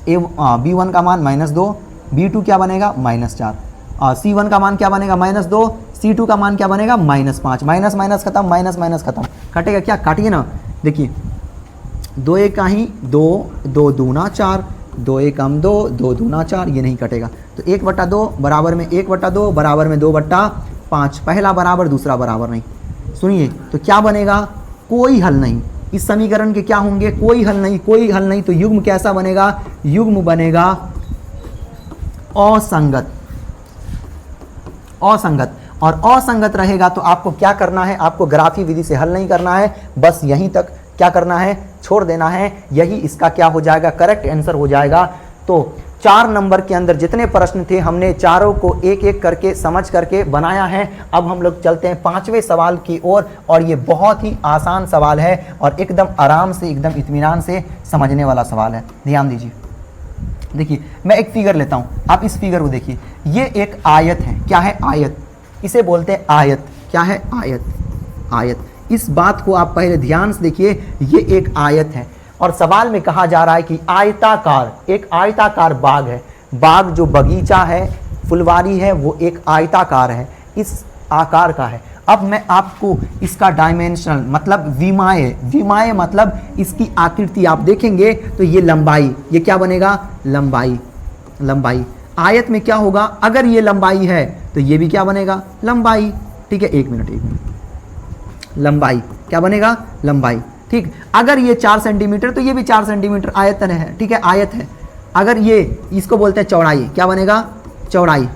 b1 का मान -2, b2 क्या बनेगा -4 और c1 का मान क्या बनेगा -2, c2 का मान क्या बनेगा -5। माइनस माइनस खत्म, माइनस माइनस खत्म, कटेगा क्या काटिए ना। देखिए 2 एक का ही 2, 2 दूना 4, 2 एक कम 2, 2 दूना 4, ये नहीं कटेगा तो 1/2 बराबर में 1/2 बराबर में 2/5, पहला बराबर दूसरा बराबर नहीं। सुनिए तो क्या बनेगा कोई हल नहीं, इस समीकरण के क्या होंगे कोई हल नहीं, कोई हल नहीं तो युग्म कैसा बनेगा युग्म बनेगा असंगत। असंगत और असंगत रहेगा तो आपको क्या करना है आपको ग्राफी विधि से हल नहीं करना है, बस यहीं तक क्या करना है छोड़ देना है, यही इसका क्या हो जाएगा करेक्ट आंसर हो जाएगा। तो 4 नंबर के अंदर जितने प्रश्न थे हमने चारों को एक एक करके समझ करके बनाया है। अब हम लोग चलते हैं 5वें सवाल की ओर और ये बहुत ही आसान सवाल है और एकदम आराम से एकदम इत्मीनान से समझने वाला सवाल है। ध्यान दीजिए, देखिए मैं एक फिगर लेता हूँ, आप इस फिगर को देखिए, ये एक आयत है, क्या है आयत, इसे बोलते हैं आयत, क्या है आयत, आयत। इस बात को आप पहले ध्यान से देखिए, ये एक आयत है और सवाल में कहा जा रहा है कि आयताकार, एक आयताकार बाग है, बाग जो बगीचा है फुलवारी है वो एक आयताकार है, इस आकार का है। अब मैं आपको इसका डायमेंशनल मतलब विमाएँ, विमाएँ मतलब इसकी आकृति आप देखेंगे तो ये लंबाई, ये क्या बनेगा लंबाई, लंबाई। आयत में क्या होगा अगर ये लंबाई है तो ये भी क्या बनेगा लंबाई, ठीक है एक मिनट लंबाई क्या बनेगा लंबाई, ठीक। अगर ये 4 सेंटीमीटर तो ये भी 4 सेंटीमीटर आयतन है, ठीक है आयत है। अगर ये इसको बोलते हैं चौड़ाई, क्या बनेगा चौड़ाई,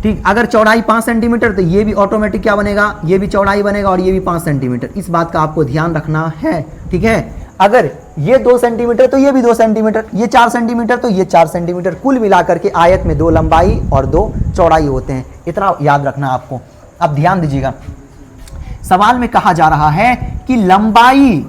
ठीक। अगर चौड़ाई 5 सेंटीमीटर तो ये भी ऑटोमेटिक क्या बनेगा ये भी चौड़ाई बनेगा और ये भी 5 सेंटीमीटर, इस बात का आपको ध्यान रखना है, ठीक है। अगर ये 2 सेंटीमीटर तो ये भी 2 सेंटीमीटर, ये 4 सेंटीमीटर तो ये 4 सेंटीमीटर, कुल मिलाकर के आयत में 2 लंबाई और 2 चौड़ाई होते हैं, इतना याद रखना आपको। अब ध्यान दीजिएगा, सवाल में कहा जा रहा है कि लंबाई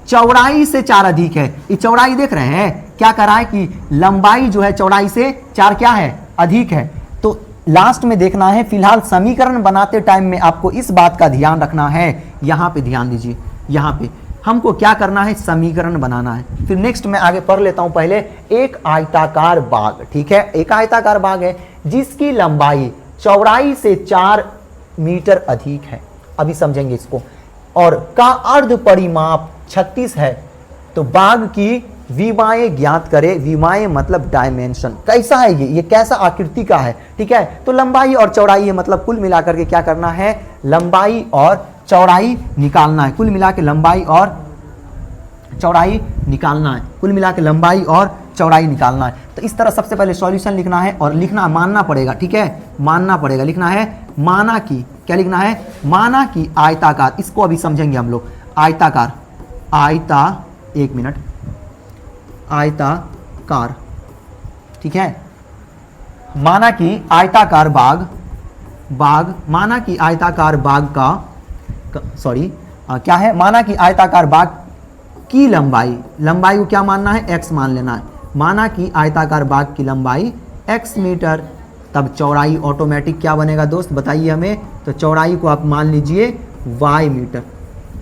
चौड़ाई से 4 अधिक है। ये चौड़ाई देख रहे हैं क्या कर रहा है कि लंबाई जो है चौड़ाई से 4 क्या है अधिक है। तो लास्ट में देखना है, फिलहाल समीकरण बनाते टाइम में आपको इस बात का ध्यान रखना है। यहां पे ध्यान दीजिए, यहां पे हमको क्या करना है समीकरण बनाना है, फिर नेक्स्ट मैं आगे पढ़ लेता हूं। पहले एक आयताकार बाग, ठीक है एक आयताकार बाग है जिसकी लंबाई चौड़ाई से 4 मीटर अधिक है, अभी समझेंगे इसको, और का अर्ध परिमाप 36 है। तो बाग की विमाएं ज्ञात करें, विमाएं मतलब डायमेंशन, कैसा है ये कैसा आकृति का है, ठीक है। तो लंबाई और चौड़ाई है, मतलब कुल मिलाकर के क्या करना है लंबाई और चौड़ाई निकालना है, कुल मिला के लंबाई और चौड़ाई निकालना है, कुल मिला के लंबाई और चौड़ाई निकालना है। तो इस तरह सबसे पहले सॉल्यूशन लिखना है और लिखना मानना पड़ेगा, ठीक है मानना पड़ेगा, लिखना है माना की, क्या लिखना है माना की आयताकार, इसको अभी समझेंगे हम लोग। आयताकार, एक मिनट आयताकार, ठीक है माना की आयताकार बाग, माना की आयताकार बाग का सॉरी क्या है माना की आयताकार बाग की लंबाई, लंबाई को क्या मानना है x मान लेना है, माना की आयताकार बाग की लंबाई x मीटर, तब चौड़ाई ऑटोमेटिक क्या बनेगा दोस्त बताइए हमें, तो चौड़ाई को आप मान लीजिए y मीटर,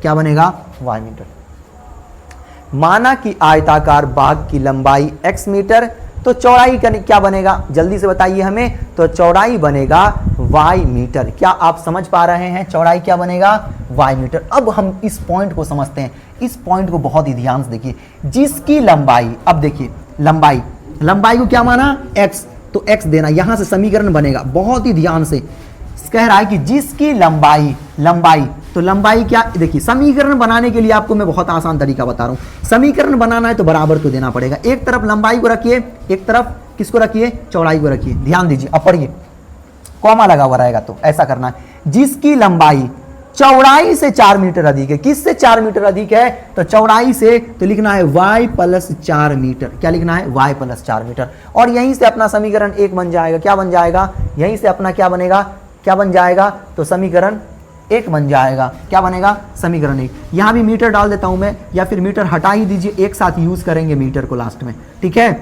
क्या बनेगा y मीटर। माना कि आयताकार बाग की लंबाई x मीटर, तो चौड़ाई क्या बनेगा जल्दी से बताइए हमें, तो चौड़ाई बनेगा y मीटर। क्या आप समझ पा रहे हैं चौड़ाई क्या बनेगा y मीटर। अब हम इस पॉइंट को समझते हैं, इस पॉइंट को बहुत ही ध्यान से देखिए, जिसकी लंबाई, अब देखिए लंबाई, लंबाई को क्या माना x, तो x देना, यहां से समीकरण बनेगा, बहुत ही ध्यान से कह रहा है कि जिसकी लंबाई, लंबाई तो लंबाई क्या, देखिए समीकरण बनाने के लिए आपको मैं बहुत आसान तरीका बता रहा हूं, समीकरण बनाना है तो बराबर तो देना पड़ेगा, एक तरफ लंबाई को रखिए, एक तरफ किसको रखिए चौड़ाई को रखिए। ध्यान दीजिए, अब पढ़िए कॉमा लगा हुआ रहेगा तो ऐसा करना है, जिसकी लंबाई चौड़ाई से 4 मीटर अधिक है। किससे 4 मीटर अधिक है? तो चौड़ाई से, तो लिखना है y प्लस 4 मीटर। क्या लिखना है? y plus 4 metre. और यहीं से अपना समीकरण 1 बन जाएगा। क्या बन जाएगा? यहीं से अपना क्या बनेगा? क्या बन जाएगा? तो समीकरण 1 बन जाएगा। क्या बनेगा? समीकरण 1। यहां भी मीटर डाल देता हूं मैं, या फिर मीटर हटा ही दीजिए, एक साथ यूज करेंगे मीटर को लास्ट में। ठीक है,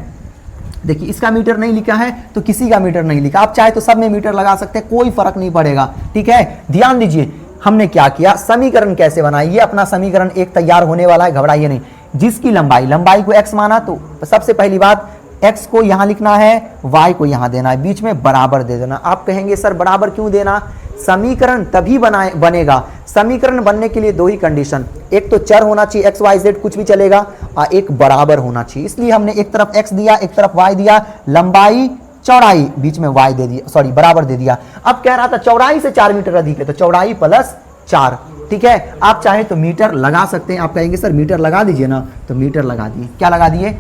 देखिए इसका मीटर नहीं लिखा है तो किसी का मीटर नहीं लिखा, आप चाहे तो सब में मीटर लगा सकते हैं, कोई फर्क नहीं पड़ेगा। ठीक है, ध्यान दीजिए हमने क्या किया, समीकरण कैसे बनाई। ये अपना समीकरण 1 तैयार होने वाला है, घबराइए नहीं। जिसकी लंबाई को x माना, तो सबसे पहली बात x को यहां लिखना है, y को यहां देना है, बीच में बराबर दे देना। आप कहेंगे सर बराबर क्यों देना? समीकरण तभी बनेगा, समीकरण बनने के लिए 2 ही कंडीशन, एक तो चर होना चाहिए x y z कुछ भी चलेगा, और एक बराबर होना चाहिए। इसलिए हमने एक तरफ x दिया, एक तरफ y दिया, लंबाई चौड़ाई बीच में y दे दिया, सॉरी बराबर दे दिया। अब कह रहा था चौड़ाई से 4 मीटर अधिक है, तो चौड़ाई प्लस 4। ठीक है, आप चाहे तो मीटर लगा सकते हैं। आप कहेंगे सर मीटर लगा दीजिए ना, तो मीटर लगा दिए। क्या लगा दिए?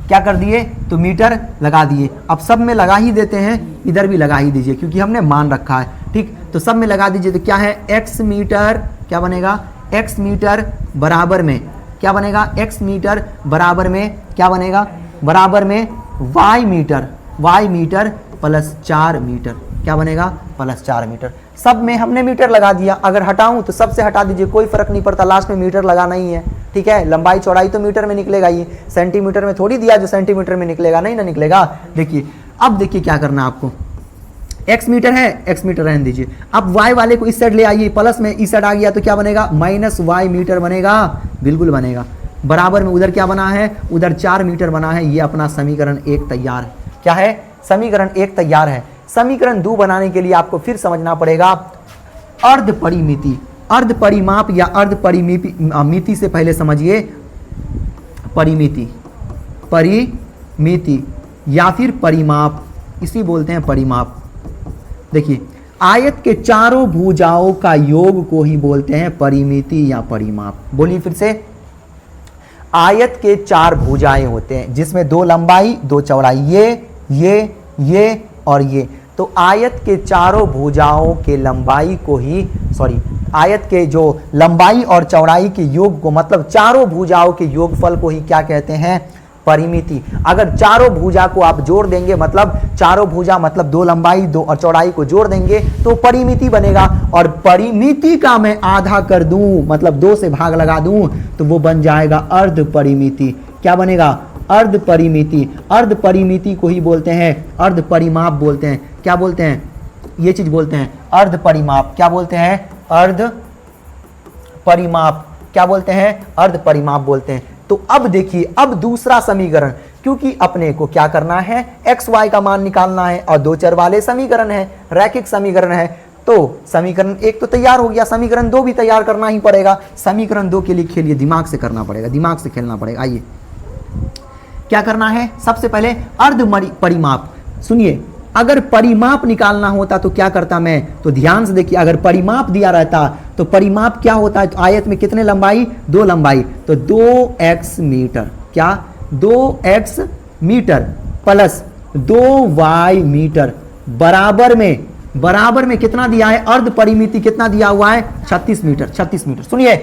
क्या कर दिए? तो मीटर लगा दिए। अब सब में लगा ही देते हैं, इधर भी लगा ही दीजिए क्योंकि हमने मान रखा है। ठीक, तो सब में लगा दीजिए। तो क्या है? x मीटर, क्या बनेगा? x मीटर बराबर में क्या बनेगा? x मीटर बराबर में क्या बनेगा? बराबर में y मीटर प्लस 4 मीटर। क्या बनेगा? Plus 4 metre. सब में हमने मीटर लगा दिया। अगर हटाऊं तो सबसे हटा दीजिए, कोई फर्क नहीं पड़ता, लास्ट में मीटर लगाना ही है। ठीक है, लंबाई चौड़ाई तो मीटर में निकलेगा ही, सेंटीमीटर में थोड़ी दिया जो सेंटीमीटर में निकलेगा, नहीं ना निकलेगा। देखिए अब देखिए क्या करना है आपको, x मीटर है, x मीटर रहने दीजिए। अब y वाले को इस साइड ले आइए, प्लस में इस साइड आ गया तो क्या बनेगा? माइनस y मीटर बनेगा, बिल्कुल बनेगा। बराबर में उधर क्या बना है? उधर 4 मीटर बना है। ये अपना समीकरण 1 तैयार है। क्या है? समीकरण 1 तैयार है। समीकरण 2 बनाने के लिए आपको फिर समझना पड़ेगा अर्ध परिमिति, अर्ध परिमाप या अर्ध परिमिति से पहले समझिए परिमिति, परिमिति या फिर परिमाप, इसी बोलते हैं परिमाप। देखिए आयत के चारों भुजाओं का योग को ही बोलते हैं परिमिति या परिमाप। बोलिए फिर से, आयत के 4 भुजाएं होते हैं जिसमें 2 लंबाई 2 चौड़ाई, ये और ये। तो आयत के चारों भुजाओं के लंबाई को ही, सॉरी आयत के जो लंबाई और चौड़ाई के योग को, मतलब चारों भुजाओं के योगफल को ही क्या कहते हैं? परिमिति। अगर चारों भुजा को आप जोड़ देंगे, मतलब चारों भुजा मतलब 2 लंबाई 2 और चौड़ाई को जोड़ देंगे तो परिमिति बनेगा। और परिमिति का मैं आधा कर दूं, मतलब 2 से भाग लगा दूं, तो वो बन जाएगा अर्ध परिमिति। क्या बनेगा? अर्ध परिमिति। अर्ध परिमिति को ही बोलते हैं अर्ध परिमाप बोलते हैं। क्या बोलते हैं? ये चीज बोलते हैं अर्ध परिमाप। क्या बोलते हैं? अर्ध परिमाप। क्या बोलते हैं? अर्ध परिमाप बोलते हैं। तो अब देखिए, अब दूसरा समीकरण, क्योंकि अपने को क्या करना है? x y का मान निकालना है और 2 चर वाले समीकरण है, रैखिक समीकरण है। तो समीकरण 1 तो तैयार हो गया, समीकरण 2 भी तैयार करना ही पड़ेगा। समीकरण 2 के लिए खेलिए, दिमाग से करना पड़ेगा, दिमाग से खेलना पड़ेगा। आइए क्या करना है? सबसे पहले अर्ध परिमाप। सुनिए, अगर परिमाप निकालना होता तो क्या करता मैं? तो ध्यान से देखिए, अगर परिमाप दिया रहता तो परिमाप क्या होता है? तो आयत में कितने लंबाई? 2 लंबाई, तो 2x मीटर। क्या? 2x metre plus 2y metre बराबर में कितना दिया है? अर्ध परिमिति कितना दिया हुआ है? 36 मीटर। 36 मीटर। सुनिए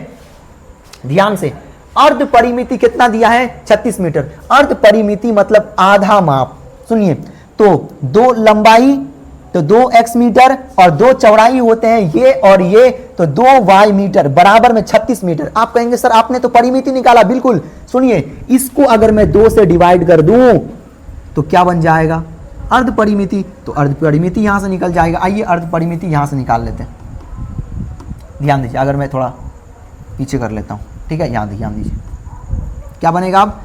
ध्यान से, अर्ध परिमिति कितना दिया है? 36 मीटर। अर्ध परिमिति मतलब आधा माप। सुनिए, तो 2 लंबाई तो 2x मीटर और 2 चौड़ाई होते हैं ये और ये, तो 2y मीटर बराबर में 36 मीटर। आप कहेंगे सर आपने तो परिमिति निकाला। बिल्कुल, सुनिए इसको अगर मैं 2 से डिवाइड कर दूं तो क्या बन जाएगा? अर्ध परिमिति। तो अर्ध परिमिति यहां से निकल जाएगा। आइए अर्ध परिमिति यहां से निकाल लेते हैं। ध्यान दीजिए, अगर मैं थोड़ा पीछे कर लेता हूं, ठीक है, ध्यान दीजिए क्या बनेगा। अब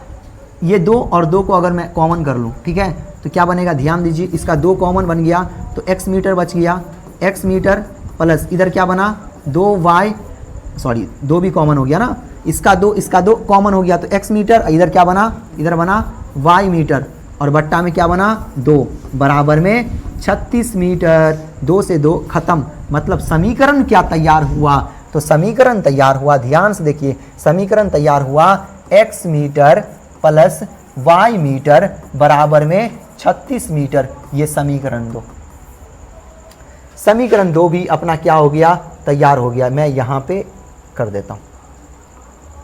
ये 2 और 2 को अगर मैं कॉमन कर लूं, ठीक है, तो क्या बनेगा? ध्यान दीजिए, इसका 2 कॉमन बन गया तो x मीटर बच गया। x मीटर प्लस इधर क्या बना? 2y, सॉरी 2 भी कॉमन हो गया ना, इसका 2 कॉमन हो गया तो x मीटर। इधर क्या बना? इधर बना y मीटर और बट्टा में क्या बना? 2 बराबर में 36 मीटर। 2 से 2 खत्म। मतलब समीकरण क्या तैयार हुआ? तो समीकरण तैयार हुआ, ध्यान से देखिए, समीकरण तैयार हुआ x metre plus y metre बराबर में 36 मीटर। ये समीकरण 2। समीकरण 2 भी अपना क्या हो गया? तैयार हो गया। मैं यहाँ पे कर देता हूँ,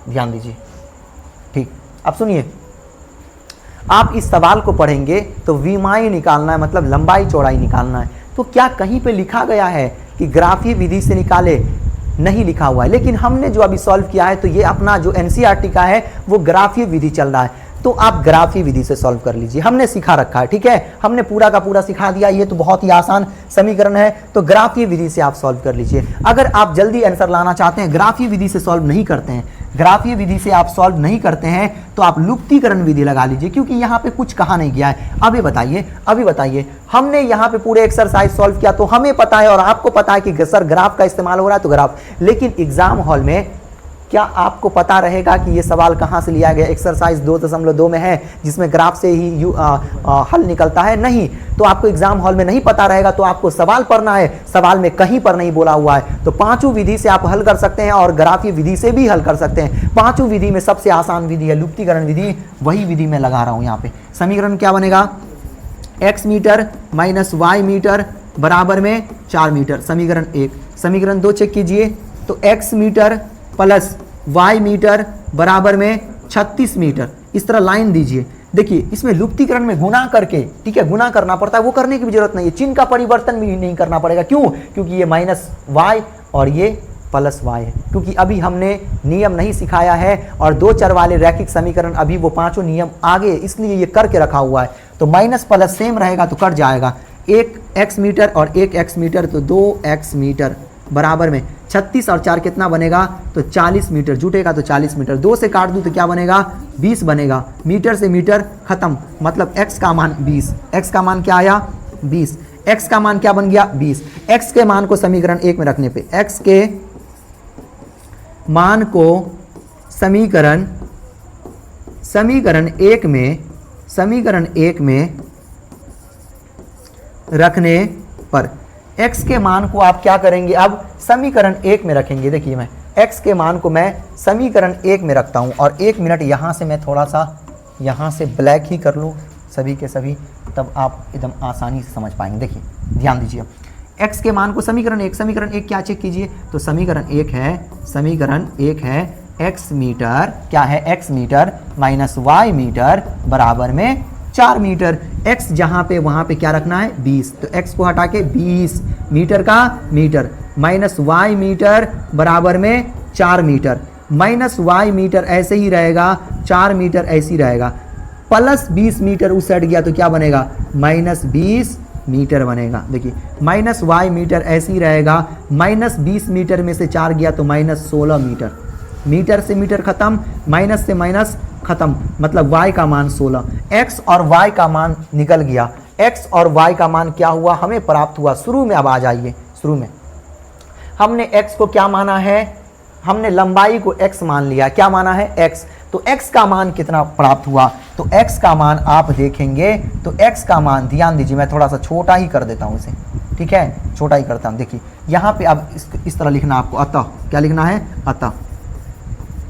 ध्यान दीजिए। ठीक, अब सुनिए, आप इस सवाल को पढ़ेंगे तो विमाई निकालना है, मतलब लंबाई चौड़ाई निकालना है। तो क्या कहीं पे लिखा गया है कि ग्राफीय विधि से निकाले? नहीं लिखा हुआ है, लेकिन हमने जो अभी सॉल्व किया है तो ये अपना जो एनसीईआरटी का है वो ग्राफीय विधि चल रहा है, तो आप ग्राफीय विधि से सॉल्व कर लीजिए। हमने सिखा रखा है, ठीक है, हमने पूरा का पूरा सिखा दिया। ये तो बहुत ही आसान समीकरण है, तो ग्राफीय विधि से आप सॉल्व कर लीजिए। अगर आप जल्दी आंसर लाना चाहते हैं, ग्राफीय विधि से सॉल्व नहीं करते हैं, ग्राफीय विधि से आप सॉल्व नहीं करते हैं, तो आप लुप्तीकरण विधि लगा लीजिए, क्योंकि यहाँ पे कुछ कहा नहीं गया है। अभी बताइए, हमने यहाँ पे पूरे एक्सरसाइज सॉल्व किया तो हमें पता है और आपको पता है कि सर ग्राफ का इस्तेमाल हो रहा है, तो ग्राफ, लेकिन एग्जाम हॉल में क्या आपको पता रहेगा कि ये सवाल कहाँ से लिया गया? एक्सरसाइज 2.2 में है, जिसमें ग्राफ से ही हल निकलता है? नहीं, तो आपको एग्जाम हॉल में नहीं पता रहेगा, तो आपको सवाल पढ़ना है। सवाल में कहीं पर नहीं बोला हुआ है, तो पांचों विधि से आप हल कर सकते हैं और ग्राफीय विधि से भी हल कर सकते हैं। पांचों विधि में सबसे आसान विधि है लुप्तीकरण विधि, वही विधि मैं लगा रहा हूँ यहाँ पे। समीकरण क्या बनेगा? x metre minus y metre बराबर में 4 मीटर, समीकरण 1। समीकरण 2 चेक कीजिए, तो x metre plus y metre बराबर में 36 मीटर। इस तरह लाइन दीजिए। देखिए, इसमें लुप्तीकरण में गुना करके, ठीक है, गुना करना पड़ता है, वो करने की भी जरूरत नहीं है। चिन्ह का परिवर्तन भी नहीं करना पड़ेगा। क्यों? क्योंकि ये माइनस y और ये प्लस y है, क्योंकि अभी हमने नियम नहीं सिखाया है और 2 चर वाले रैखिक समीकरण अभी वो पांचों नियम आगे, इसलिए ये करके रखा हुआ है। तो माइनस प्लस सेम रहेगा तो कट जाएगा। 1 x मीटर और 1 x मीटर, तो 2 x मीटर बराबर में 36 और 4 कितना बनेगा? तो 40 मीटर। जुटेगा तो 40 मीटर। 2 से काट दूं तो क्या बनेगा? 20 बनेगा। मीटर से मीटर खत्म, मतलब x का मान 20। x का मान क्या आया? 20। x का मान क्या बन गया? 20। x के मान को समीकरण 1 में रखने पे, x के मान को समीकरण 1 में रखने पर x के मान को आप क्या करेंगे? अब समीकरण 1 में रखेंगे। देखिए, मैं x के मान को मैं समीकरण 1 में रखता हूं और 1 मिनट यहाँ से मैं थोड़ा सा यहाँ से ब्लैक ही कर लूँ सभी के सभी, तब आप एकदम आसानी से समझ पाएंगे। देखिए, ध्यान दीजिए, x के मान को समीकरण 1 क्या चेक कीजिए, तो समीकरण 1 है x मीटर, क्या है? x metre minus y metre बराबर में 4 मीटर। x जहाँ पे वहाँ पे क्या रखना है? 20। तो x को हटा के 20 मीटर का मीटर माइनस y मीटर बराबर में 4 मीटर, माइनस y मीटर ऐसे ही रहेगा, 4 मीटर ऐसे ही रहेगा, प्लस 20 मीटर उस साइड गया तो क्या बनेगा? माइनस 20 मीटर बनेगा। देखिए, माइनस y मीटर ऐसे ही रहेगा, माइनस 20 मीटर में से 4 गया तो माइनस 16 मीटर। मीटर से मीटर खत्म, माइनस से माइनस खत्म, मतलब y का मान 16। x और y का मान निकल गया। x और y का मान क्या हुआ? हमें प्राप्त हुआ। शुरू में अब आ जाइए, शुरू में हमने x को क्या माना है? हमने लंबाई को x मान लिया। क्या माना है? x। तो x का मान कितना प्राप्त हुआ? तो x का मान आप देखेंगे तो x का मान, ध्यान दीजिए, मैं थोड़ा सा छोटा ही कर देता हूँ इसे, ठीक है, छोटा ही करता हूँ। देखिए, यहाँ पे अब इस तरह लिखना आपको, अतः क्या लिखना है?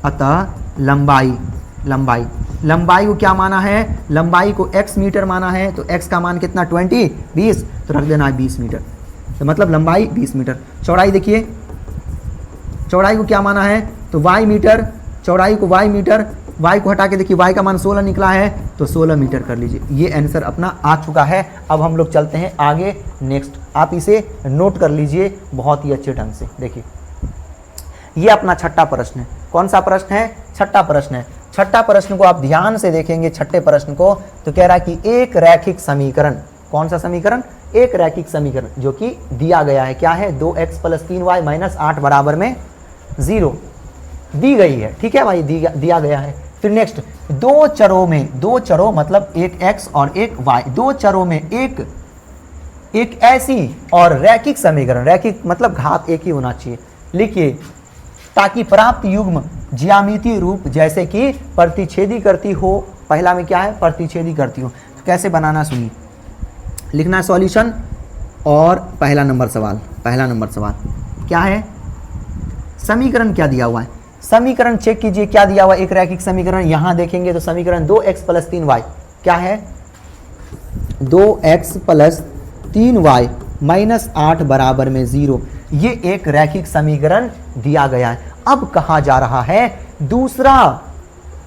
अतः लंबाई को क्या माना है? लंबाई को x मीटर माना है, तो x का मान कितना? 20, तो रख देना है 20 मीटर, तो मतलब लंबाई 20 मीटर। चौड़ाई देखिए, चौड़ाई को क्या माना है? तो y मीटर, चौड़ाई को y मीटर, y को हटा के देखिए y का मान 16 निकला है, तो 16 मीटर कर लीजिए। ये आंसर अपना आ चुका है। अब हम लोग चलते हैं आगे, नेक्स्ट। आप इसे नोट कर लीजिए बहुत ही अच्छे ढंग से। देखिए, ये अपना छठा प्रश्न है। कौन सा प्रश्न है? छठा प्रश्न है। छठा प्रश्न को आप ध्यान से देखेंगे, छठे प्रश्न को, तो कह रहा है कि एक रैखिक समीकरण, कौन सा समीकरण? एक रैखिक समीकरण जो कि दिया गया है। क्या है? 2x प्लस 3y माइनस 8 बराबर में 0 दी गई है, ठीक है भाई, दिया गया है। फिर नेक्स्ट, दो चरों मतलब एक x और एक y, दो चरों में एक ऐसी और रैखिक समीकरण, रैखिक मतलब घात एक ही होना चाहिए, लिखिए, ताकि प्राप्त युग्म ज्यामितीय रूप जैसे कि प्रतिच्छेदी करती हो। पहला में क्या है? प्रतिच्छेदी करती हो। तो कैसे बनाना सुनिए, लिखना है सॉल्यूशन और पहला नंबर सवाल क्या है? समीकरण क्या दिया हुआ है? समीकरण चेक कीजिए क्या दिया हुआ है। एक रैखिक समीकरण यहां देखेंगे तो समीकरण 2x प्लस 3y क्या है? 2x प्लस 3y माइनस 8 बराबर में 0। ये एक रैखिक समीकरण दिया गया है। अब कहा जा रहा है दूसरा,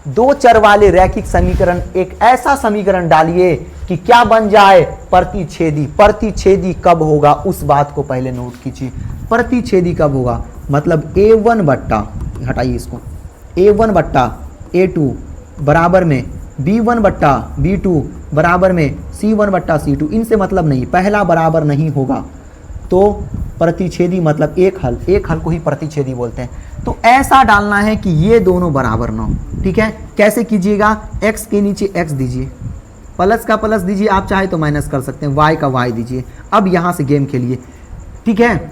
दो चर वाले रैखिक समीकरण, एक ऐसा समीकरण डालिए कि क्या बन जाए, प्रतिच्छेदी। प्रतिच्छेदी कब होगा उस बात को पहले नोट कीजिए। प्रतिच्छेदी कब होगा, मतलब a1 बट्टा, हटाइए इसको, a1 बट्टा a2 बराबर में b1 बट्टा b2 बराबर में c1 बट्टा c2। इनसे मतलब नहीं, पहला बराबर नहीं होगा तो प्रतिच्छेदी, मतलब एक हल को ही प्रतिच्छेदी बोलते हैं। तो ऐसा डालना है कि ये दोनों बराबर ना हो। ठीक है, कैसे कीजिएगा, x के नीचे x दीजिए, प्लस का प्लस दीजिए, आप चाहे तो माइनस कर सकते हैं, y का y दीजिए। अब यहाँ से गेम खेलिए। ठीक है,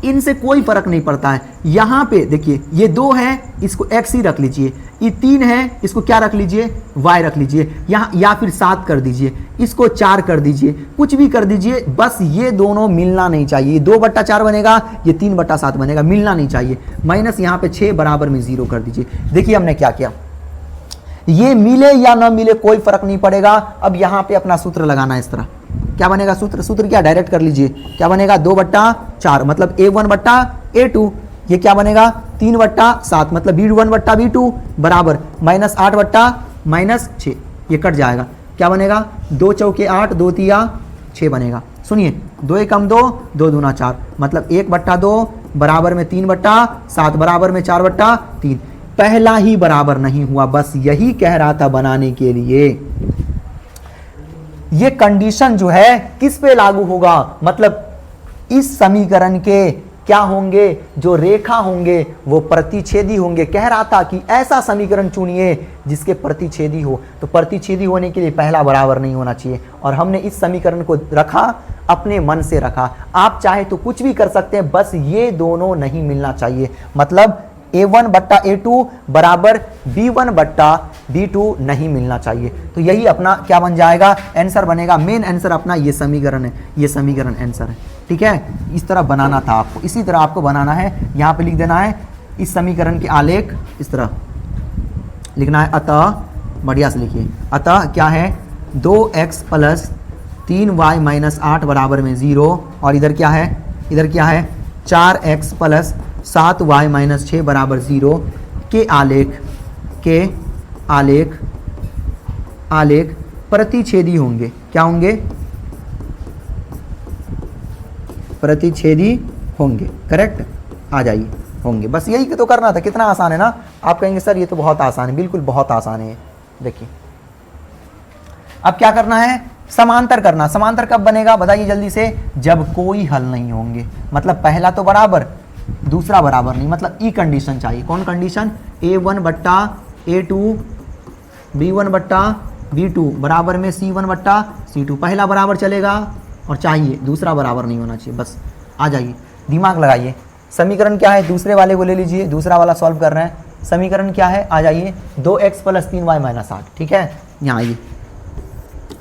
इनसे कोई फर्क नहीं पड़ता है। यहाँ पे देखिए ये 2 है, इसको x ही रख लीजिए, ये 3 है, इसको क्या रख लीजिए, y रख लीजिए यहाँ, या फिर 7 कर दीजिए, इसको 4 कर दीजिए, कुछ भी कर दीजिए, बस ये दोनों मिलना नहीं चाहिए। ये 2/4 बनेगा, ये 3/7 बनेगा, मिलना नहीं चाहिए। माइनस यहाँ पे 6 बराबर में 0 कर दीजिए। देखिए हमने क्या किया, ये मिले या ना मिले कोई फर्क नहीं पड़ेगा। अब यहाँ पे अपना सूत्र लगाना है इस तरह। क्या बनेगा सूत्र क्या, डायरेक्ट कर लीजिए। क्या बनेगा, 2/4 मतलब a1 बट्टा a2। ये क्या बनेगा, 3/7 मतलब b1 बट्टा b2 बराबर -8 बट्टा -6। ये कट जाएगा, क्या बनेगा, 2 चौके 8, 2 तिया 6 बनेगा। सुनिए, 2 एकम 2, 2 दूना 4 मतलब 1/2 बराबर में 3/7 बराबर में 4/3। पहला ही बराबर नहीं हुआ, बस यही कह रहा था बनाने के लिए। ये कंडीशन जो है किस पे लागू होगा, मतलब इस समीकरण के क्या होंगे, जो रेखा होंगे वो प्रतिच्छेदी होंगे। कह रहा था कि ऐसा समीकरण चुनिए जिसके प्रतिच्छेदी हो। तो प्रतिच्छेदी होने के लिए पहला बराबर नहीं होना चाहिए, और हमने इस समीकरण को रखा, अपने मन से रखा। आप चाहे तो कुछ भी कर सकते हैं, बस ये दोनों नहीं मिलना चाहिए। मतलब a1 बट्टा a2 बराबर b1 बट्टा b2 नहीं मिलना चाहिए। तो यही अपना क्या बन जाएगा, आंसर बनेगा। मेन आंसर अपना ये समीकरण है, ये समीकरण आंसर है। ठीक है, इस तरह बनाना था आपको, इसी तरह आपको बनाना है। यहाँ पे लिख देना है इस समीकरण के आलेख, इस तरह लिखना है। अतः, बढ़िया से लिखिए, अतः क्या है, 2x प्लस 3y माइनस 8 बराबर में 0। और इधर क्या है, इधर क्या है, 4x प्लस 7y माइनस 6 बराबर 0 के आलेख प्रतिच्छेदी होंगे। क्या होंगे, प्रतिच्छेदी होंगे। करेक्ट, आ जाइए, होंगे। बस यही तो करना था। कितना आसान है ना। आप कहेंगे सर ये तो बहुत आसान है, बिल्कुल बहुत आसान है। देखिए अब क्या करना है, समांतर करना। समांतर कब बनेगा बताइए जल्दी से, जब कोई हल नहीं होंगे। मतलब पहला तो बराबर, दूसरा बराबर नहीं, मतलब ई कंडीशन चाहिए। कौन कंडीशन, a1 बट्टा a2 b1 बट्टा b2 बराबर में c1 बट्टा c2। पहला बराबर चलेगा और चाहिए, दूसरा बराबर नहीं होना चाहिए। बस आ जाइए, दिमाग लगाइए। समीकरण क्या है, दूसरे वाले को ले लीजिए, दूसरा वाला सॉल्व कर रहे हैं। समीकरण क्या है, आ जाइए, 2x प्लस 3y माइनस 8। ठीक है, यहाँ आइए,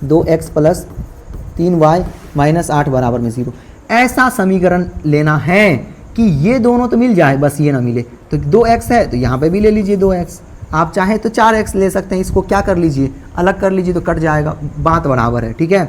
2x प्लस 3y माइनस 8 बराबर में 0। ऐसा समीकरण लेना है कि ये दोनों तो मिल जाए, बस ये ना मिले। तो 2x है तो यहाँ पे भी ले लीजिए 2x। आप चाहे तो 4x ले सकते हैं, इसको क्या कर लीजिए, अलग कर लीजिए तो कट जाएगा, बात बराबर है। ठीक है,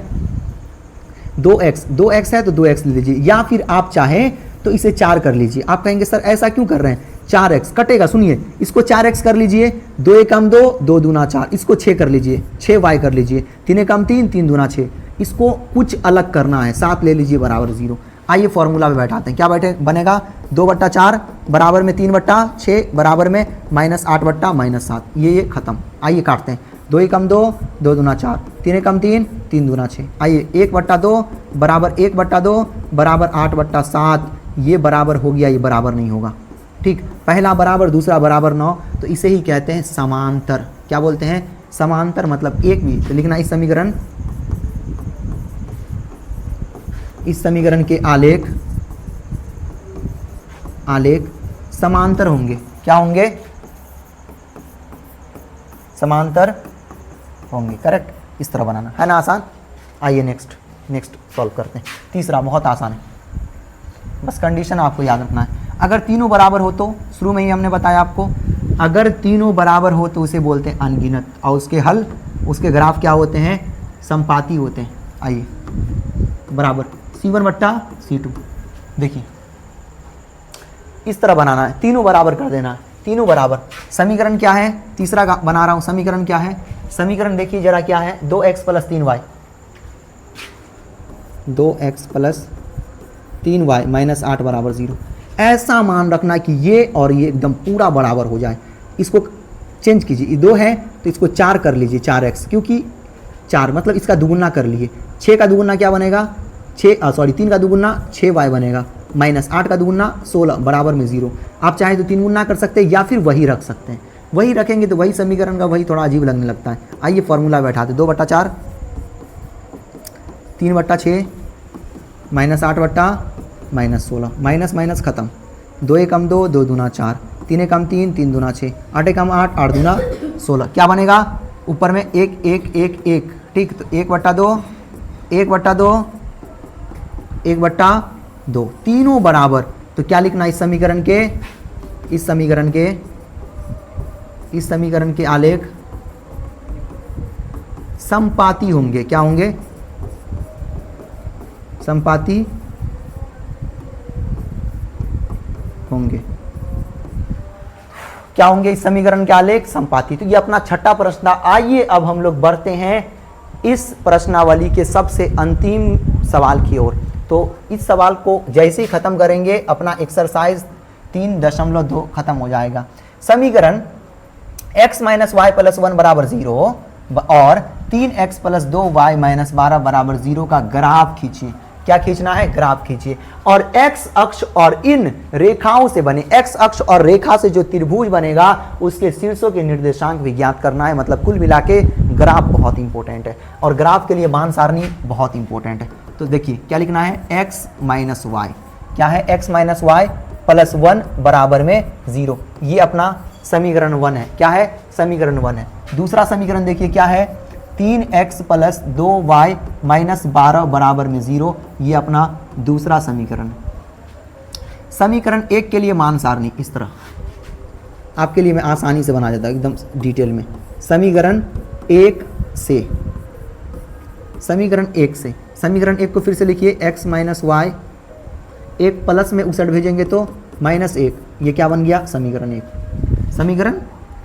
2x है तो 2x ले लीजिए, या फिर आप चाहे तो इसे 4 कर लीजिए। आप कहेंगे सर ऐसा क्यों कर रहे हैं, 4x कटेगा। सुनिए, इसको 4x कर लीजिए, 2 एकम 2, 2 दूना 4, इसको 6 कर लीजिए, 6y कर लीजिए, 3 एकम 3, 3 दूना 6। इसको कुछ अलग करना है, 7 ले लीजिए बराबर 0। आइए फॉर्मूला में बैठाते हैं। क्या बैठे बनेगा, 2/4 बराबर में 3/6 बराबर में -8/-7। ये खत्म। आइए काटते हैं, 2 एकम 2, 2 दूना 4, 3 एकम 3, 3 दूना 6। आइए 1/2 बराबर 1/2 बराबर 8/7। ये बराबर हो गया, ये बराबर नहीं होगा। ठीक, पहला बराबर दूसरा बराबर 9, तो इसे ही कहते हैं समांतर। क्या बोलते हैं, समांतर। मतलब एक भी तो लिखना, इस समीकरण के आलेख समांतर होंगे। क्या होंगे, समांतर होंगे। करेक्ट, इस तरह बनाना है ना, आसान। आइए नेक्स्ट सॉल्व करते हैं। तीसरा बहुत आसान है, बस कंडीशन आपको याद रखना है। अगर तीनों बराबर हो तो, शुरू में ही हमने बताया आपको, अगर तीनों बराबर हो तो उसे बोलते हैं अनगिनत, और उसके हल, उसके ग्राफ क्या होते हैं, संपाती होते हैं। आइए, बराबर c1/c2। देखिए इस तरह बनाना है, तीनों बराबर कर देना, तीनों बराबर। समीकरण क्या है, तीसरा बना रहा हूं, समीकरण क्या है, समीकरण देखिए जरा क्या है, 2x plus 3y, 2x plus 3y minus 8 बराबर 0। ऐसा मान रखना कि ये और ये एकदम पूरा बराबर हो जाए। इसको चेंज कीजिए, ये 2 है तो इसको 4 कर लीजिए, 4x, क्योंकि 4 मतलब इसका दुगुना कर लिए। 6 का दुगुना क्या बनेगा, 3 का दुगुना 6y बनेगा, माइनस 8 का दुगुना 16 बराबर में 0। आप चाहे तो 3 गुना कर सकते हैं या फिर वही रख सकते हैं। वही रखेंगे तो वही समीकरण का वही थोड़ा अजीब लगने लगता है। आइए फॉर्मूला बैठाते, 2/4 3/6 माइनस 8 माइनस 16, माइनस माइनस खत्म, 2 एकम 2, 2 दूना 4, 3 एकम 3, 3 दूना 6, 8 एकम 8, 8 दूना 16। क्या बनेगा, ऊपर में 1 1 1 1, ठीक, तो 1/2 1/2 1/2, तीनों बराबर। तो क्या लिखना इस समीकरण के, इस समीकरण के आलेख समपाती होंगे। क्या होंगे, समपाती होंगे। क्या होंगे इस समीकरण के आलेख, समपाती। तो ये अपना छठा प्रश्न था। आइए अब हम लोग बढ़ते हैं इस प्रश्नावली के सबसे अंतिम सवाल की ओर। तो इस सवाल को जैसे ही खत्म करेंगे अपना एक्सरसाइज 3.2 खत्म हो जाएगा। समीकरण x माइनस वाई प्लस 1 बराबर 0 और 3x प्लस 2y माइनस 12 बराबर 0 का ग्राफ खींचिए। क्या खींचना है, ग्राफ खींचिए। और x अक्ष और इन रेखाओं से बने, x अक्ष और रेखा से जो त्रिभुज बनेगा उसके शीर्षों के निर्देशांक भी ज्ञात करना है। मतलब कुल मिला के ग्राफ बहुत इंपॉर्टेंट है और ग्राफ के लिए मान सारणी बहुत इंपॉर्टेंट है। तो देखिए क्या लिखना है, x माइनस वाई, क्या है, x माइनस वाई प्लस 1 बराबर में 0। ये अपना समीकरण 1 है। क्या है, समीकरण 1 है। दूसरा समीकरण देखिए क्या है, 3x प्लस 2y माइनस 12 बराबर में 0। ये अपना दूसरा समीकरण। समीकरण 1 के लिए मान सारणी इस तरह आपके लिए मैं आसानी से बना देता हूं एकदम डिटेल में। समीकरण 1 से, समीकरण 1 से, समीकरण 1 को फिर से लिखिए, x माइनस वाई, एक प्लस में उसट भेजेंगे तो माइनस 1। ये क्या बन गया, समीकरण 1। समीकरण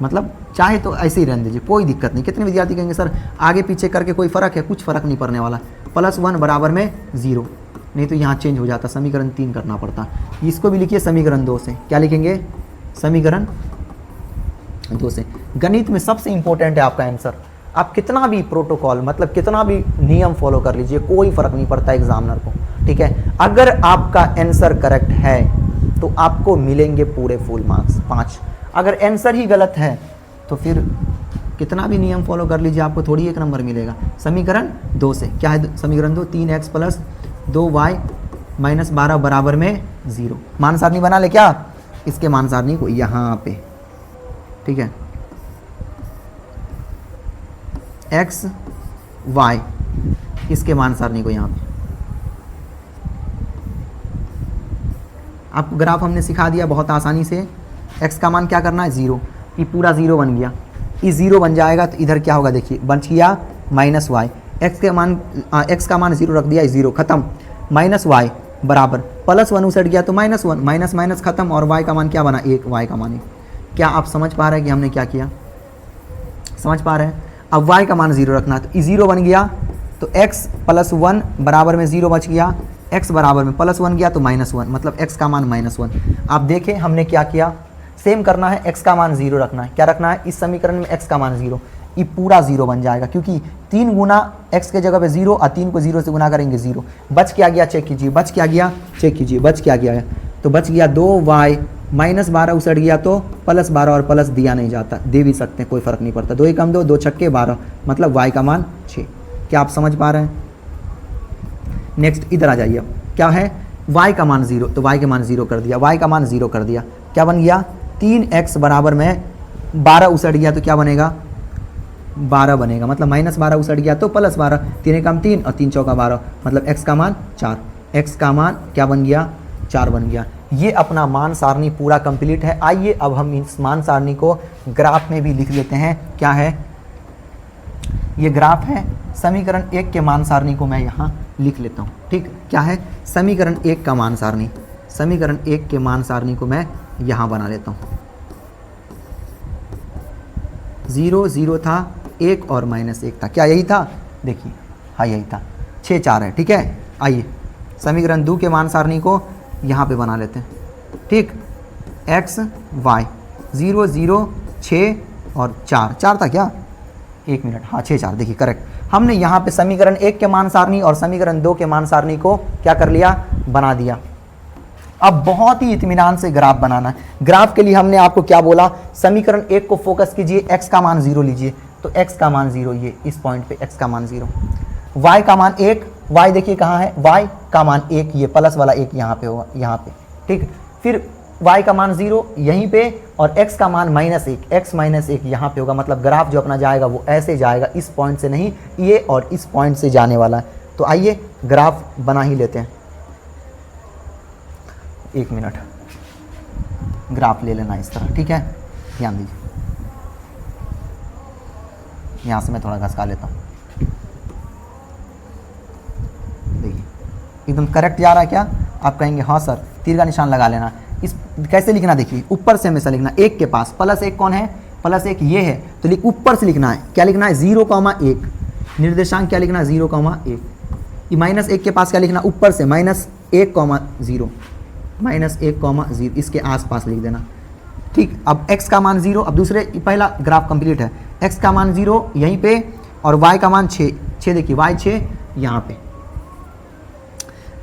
मतलब चाहे तो ऐसे ही रहने दीजिए, कोई दिक्कत नहीं। कितने विद्यार्थी कहेंगे सर आगे पीछे करके कोई फ़र्क है, कुछ फ़र्क नहीं पड़ने वाला। प्लस 1 बराबर में 0, नहीं तो यहाँ चेंज हो जाता, समीकरण 3 करना पड़ता। इसको भी लिखिए समीकरण 2 से। क्या लिखेंगे, समीकरण 2 से। गणित में सबसे इंपॉर्टेंट है आपका आंसर। आप कितना भी प्रोटोकॉल मतलब कितना भी नियम फॉलो कर लीजिए, कोई फ़र्क नहीं पड़ता एग्जामिनर को, ठीक है। अगर आपका आंसर करेक्ट है तो आपको मिलेंगे पूरे फुल मार्क्स 5। अगर आंसर ही गलत है तो फिर कितना भी नियम फॉलो कर लीजिए आपको थोड़ी 1 नंबर मिलेगा। समीकरण 2 से क्या है, समीकरण 2, 3x प्लस 2y माइनस 12 बराबर में 0। मान सारणी बना ले क्या, इसके मान सारणी को यहाँ पे, ठीक है, x y, इसके मान सारणी को यहाँ पे। आपको ग्राफ हमने सिखा दिया बहुत आसानी से। x का मान क्या करना है, 0। ये पूरा 0 बन गया, ये 0 बन जाएगा तो इधर क्या होगा, देखिए बच गया माइनस वाई। x का मान 0 रख दिया, 0 खत्म, माइनस वाई बराबर प्लस 1 उसट गया तो माइनस 1, माइनस माइनस खत्म, और y का मान क्या बना, 1, y का मान 1। क्या आप समझ पा रहे हैं कि हमने क्या किया, समझ पा रहे हैं। अब y का मान 0 रखना, तो 0 बन गया तो x प्लस 1 बराबर में 0 बच गया, x बराबर में प्लस 1 गया तो माइनस 1, मतलब x का मान माइनस 1। आप देखें हमने क्या किया, सेम करना है, x का मान 0 रखना है। क्या रखना है, इस समीकरण में x का मान 0, ये पूरा 0 बन जाएगा क्योंकि 3 गुना x के जगह पे 0 और 3 को 0 से गुना करेंगे 0। बच क्या गया, चेक कीजिए, बच क्या गया, चेक कीजिए, बच क्या गया है, तो बच गया 2y माइनस 12 उसट गया तो प्लस 12, और प्लस दिया नहीं जाता, दे भी सकते हैं, कोई फ़र्क नहीं पड़ता। 2 एकम 2, 2 छक्के 12, मतलब y का मान 6। क्या आप समझ पा रहे हैं। नेक्स्ट इधर आ जाइए, क्या है, y का मान 0, तो y के मान 0 कर दिया, y का मान 0 कर दिया। क्या बन गया, 3x बराबर में 12 उसट गया तो क्या बनेगा, 12 बनेगा, मतलब माइनस 12 उसट गया तो प्लस 12, 3 एकम 3 और 3 चौका 12, मतलब x का मान 4। x का मान क्या बन गया, 4 बन गया। ये अपना मान सारणी पूरा कंप्लीट है। आइए अब हम इस मान सारणी को ग्राफ में भी लिख लेते हैं। क्या है, ये ग्राफ है। समीकरण 1 के मान सारणी को मैं यहाँ लिख लेता हूँ, ठीक। क्या है, समीकरण 1 का मान सारणी, समीकरण 1 के मान सारणी को मैं यहाँ बना लेता हूँ। 0 0 था, 1 और -1 था, क्या यही था? देखिए हाँ यही था, 6 4 है, ठीक है। आइए समीकरण 2 के मान सारणी को यहाँ पे बना लेते हैं, ठीक। x y 0 0 6 और 4 था क्या? 1 मिनट, हाँ 6 4, देखिए करेक्ट। हमने यहाँ पे समीकरण 1 के मान सारणी और समीकरण 2 के मान सारणी को क्या कर लिया? बना दिया। अब बहुत ही इत्मीनान से ग्राफ बनाना है। ग्राफ के लिए हमने आपको क्या बोला? समीकरण 1 को फोकस कीजिए, x का मान 0 लीजिए, तो x का मान 0, ये इस पॉइंट पे x का मान 0, y का मान 1, y देखिए कहाँ है, y का मान 1, ये प्लस वाला 1 यहाँ पे होगा, यहाँ पे, ठीक। फिर y का मान 0 यहीं पे और x का मान -1, x -1 यहाँ पे होगा। मतलब ग्राफ जो अपना जाएगा वो ऐसे जाएगा, इस पॉइंट से नहीं, ये और इस पॉइंट से जाने वाला है। तो आइए ग्राफ बना ही लेते हैं। 1 मिनट, ग्राफ ले लेना इस तरह, ठीक है। ध्यान दीजिए, यहाँ से मैं थोड़ा घसका लेता हूँ। देखिए एकदम करेक्ट जा रहा है क्या? आप कहेंगे हाँ सर, तीर का निशान लगा लेना। इस कैसे लिखना? देखिए ऊपर से हमेशा लिखना, 1 के पास +1 कौन है? +1 ये है, तो ऊपर से लिखना है। क्या लिखना है? 0,1, निर्देशांक क्या लिखना है? 0,1। -1 के पास क्या लिखना? ऊपर से -1,0, -1,0, इसके आसपास लिख देना, ठीक। अब x का मान 0, अब दूसरे पहला ग्राफ कंप्लीट है। x का मान 0 यहीं पे और y का मान 6, देखिए y 6 यहाँ पे,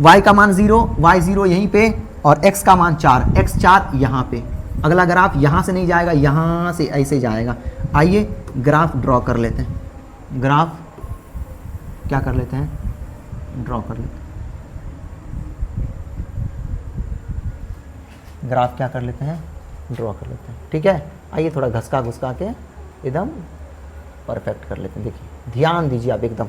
y का मान 0, y 0 यहीं पे और x का मान 4, x 4 यहाँ पे। अगला ग्राफ यहाँ से नहीं जाएगा, यहाँ से ऐसे जाएगा। आइए ग्राफ ड्रॉ कर लेते हैं। ग्राफ क्या कर लेते हैं? ड्रॉ कर लेते हैं। ग्राफ क्या कर लेते हैं? ड्रॉ कर लेते हैं, ठीक है। आइए थोड़ा घसका घुसका के एकदम परफेक्ट कर लेते हैं। देखिए ध्यान दीजिए आप, एकदम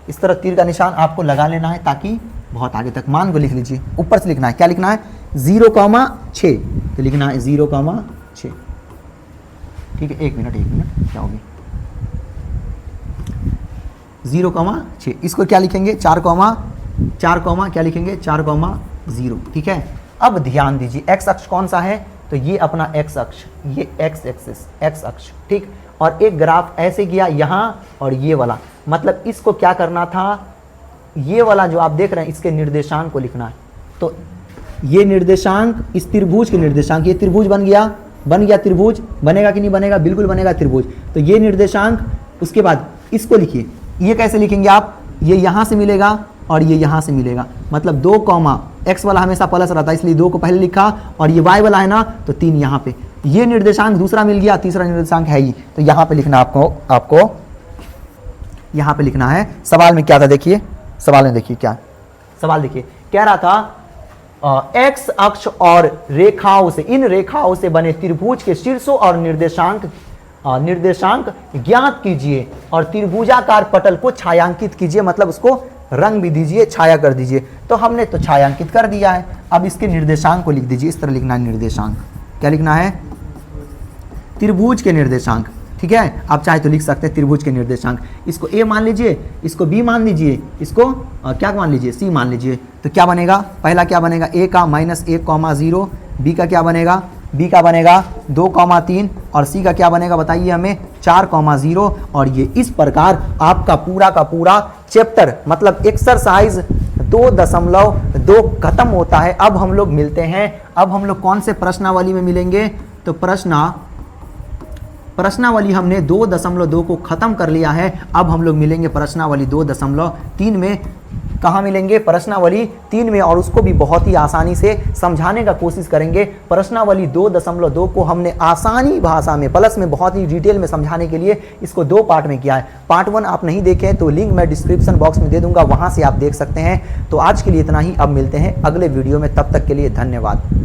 इस तरह तीर का निशान आपको लगा लेना है ताकि बहुत आगे तक। मान को लिख लीजिए, ऊपर से लिखना है। क्या लिखना है? 0,6, तो लिखना है 0,6, ठीक है। 1 मिनट क्या होगी? 0,6, इसको क्या लिखेंगे? 4, क्या लिखेंगे? 4,0, ठीक है। अब ध्यान दीजिए, x अक्ष कौन सा है? तो ये अपना x अक्ष, ये x अक्ष, ठीक। और एक ग्राफ ऐसे गया यहाँ और ये वाला, मतलब इसको क्या करना था? ये वाला जो आप देख रहे हैं इसके निर्देशांक को लिखना है। तो ये निर्देशांक, इस त्रिभुज के निर्देशांक, ये त्रिभुज बन गया त्रिभुज, बनेगा कि नहीं बनेगा? बिल्कुल बनेगा त्रिभुज। तो ये निर्देशांक, उसके बाद इसको लिखिए। ये कैसे लिखेंगे आप? ये यहाँ से मिलेगा और ये यहाँ से मिलेगा, मतलब 2, x वाला हमेशा प्लस रहता है इसलिए 2 को पहले लिखा, और ये y वाला है ना तो 3 यहाँ पे। ये निर्देशांक दूसरा मिल गया, तीसरा निर्देशांक है ही, तो यहाँ पे लिखना आपको यहाँ पे लिखना है। सवाल में क्या था देखिए, सवाल में देखिए क्या सवाल, देखिए कह रहा था x अक्ष और रेखाओं से, इन रेखाओं से बने त्रिभुज के शीर्षों और निर्देशांक ज्ञात कीजिए और त्रिभुजाकार पटल को छायांकित कीजिए, मतलब उसको रंग भी दीजिए, छाया कर दीजिए। तो हमने तो छायांकित कर दिया है। अब इसके निर्देशांक को लिख दीजिए, इस तरह लिखना है निर्देशांक। क्या लिखना है? त्रिभुज के निर्देशांक, ठीक है। आप चाहे तो लिख सकते हैं त्रिभुज के निर्देशांक। इसको a मान लीजिए, इसको b मान लीजिए, इसको क्या मान लीजिए? c मान लीजिए। तो क्या बनेगा? पहला क्या बनेगा? a का -1,0, b का क्या बनेगा? b का बनेगा 2,3 और c का क्या बनेगा बताइए हमें? 4,0। और ये इस प्रकार आपका पूरा का पूरा चैप्टर, मतलब एक्सरसाइज 2.2 खत्म होता है। अब हम लोग मिलते हैं, अब हम लोग कौन से प्रश्नावली में मिलेंगे? तो प्रश्नावली हमने 2.2 को खत्म कर लिया है। अब हम लोग मिलेंगे प्रश्नावली 2.3 में। कहाँ मिलेंगे? प्रश्नावली 3 में, और उसको भी बहुत ही आसानी से समझाने का कोशिश करेंगे। प्रश्नावली 2.2 को हमने आसानी भाषा में, प्लस में बहुत ही डिटेल में समझाने के लिए इसको 2 पार्ट में किया है। पार्ट 1 आप नहीं देखें तो लिंक मैं डिस्क्रिप्शन बॉक्स में दे दूंगा, वहाँ से आप देख सकते हैं। तो आज के लिए इतना ही, अब मिलते हैं अगले वीडियो में, तब तक के लिए धन्यवाद।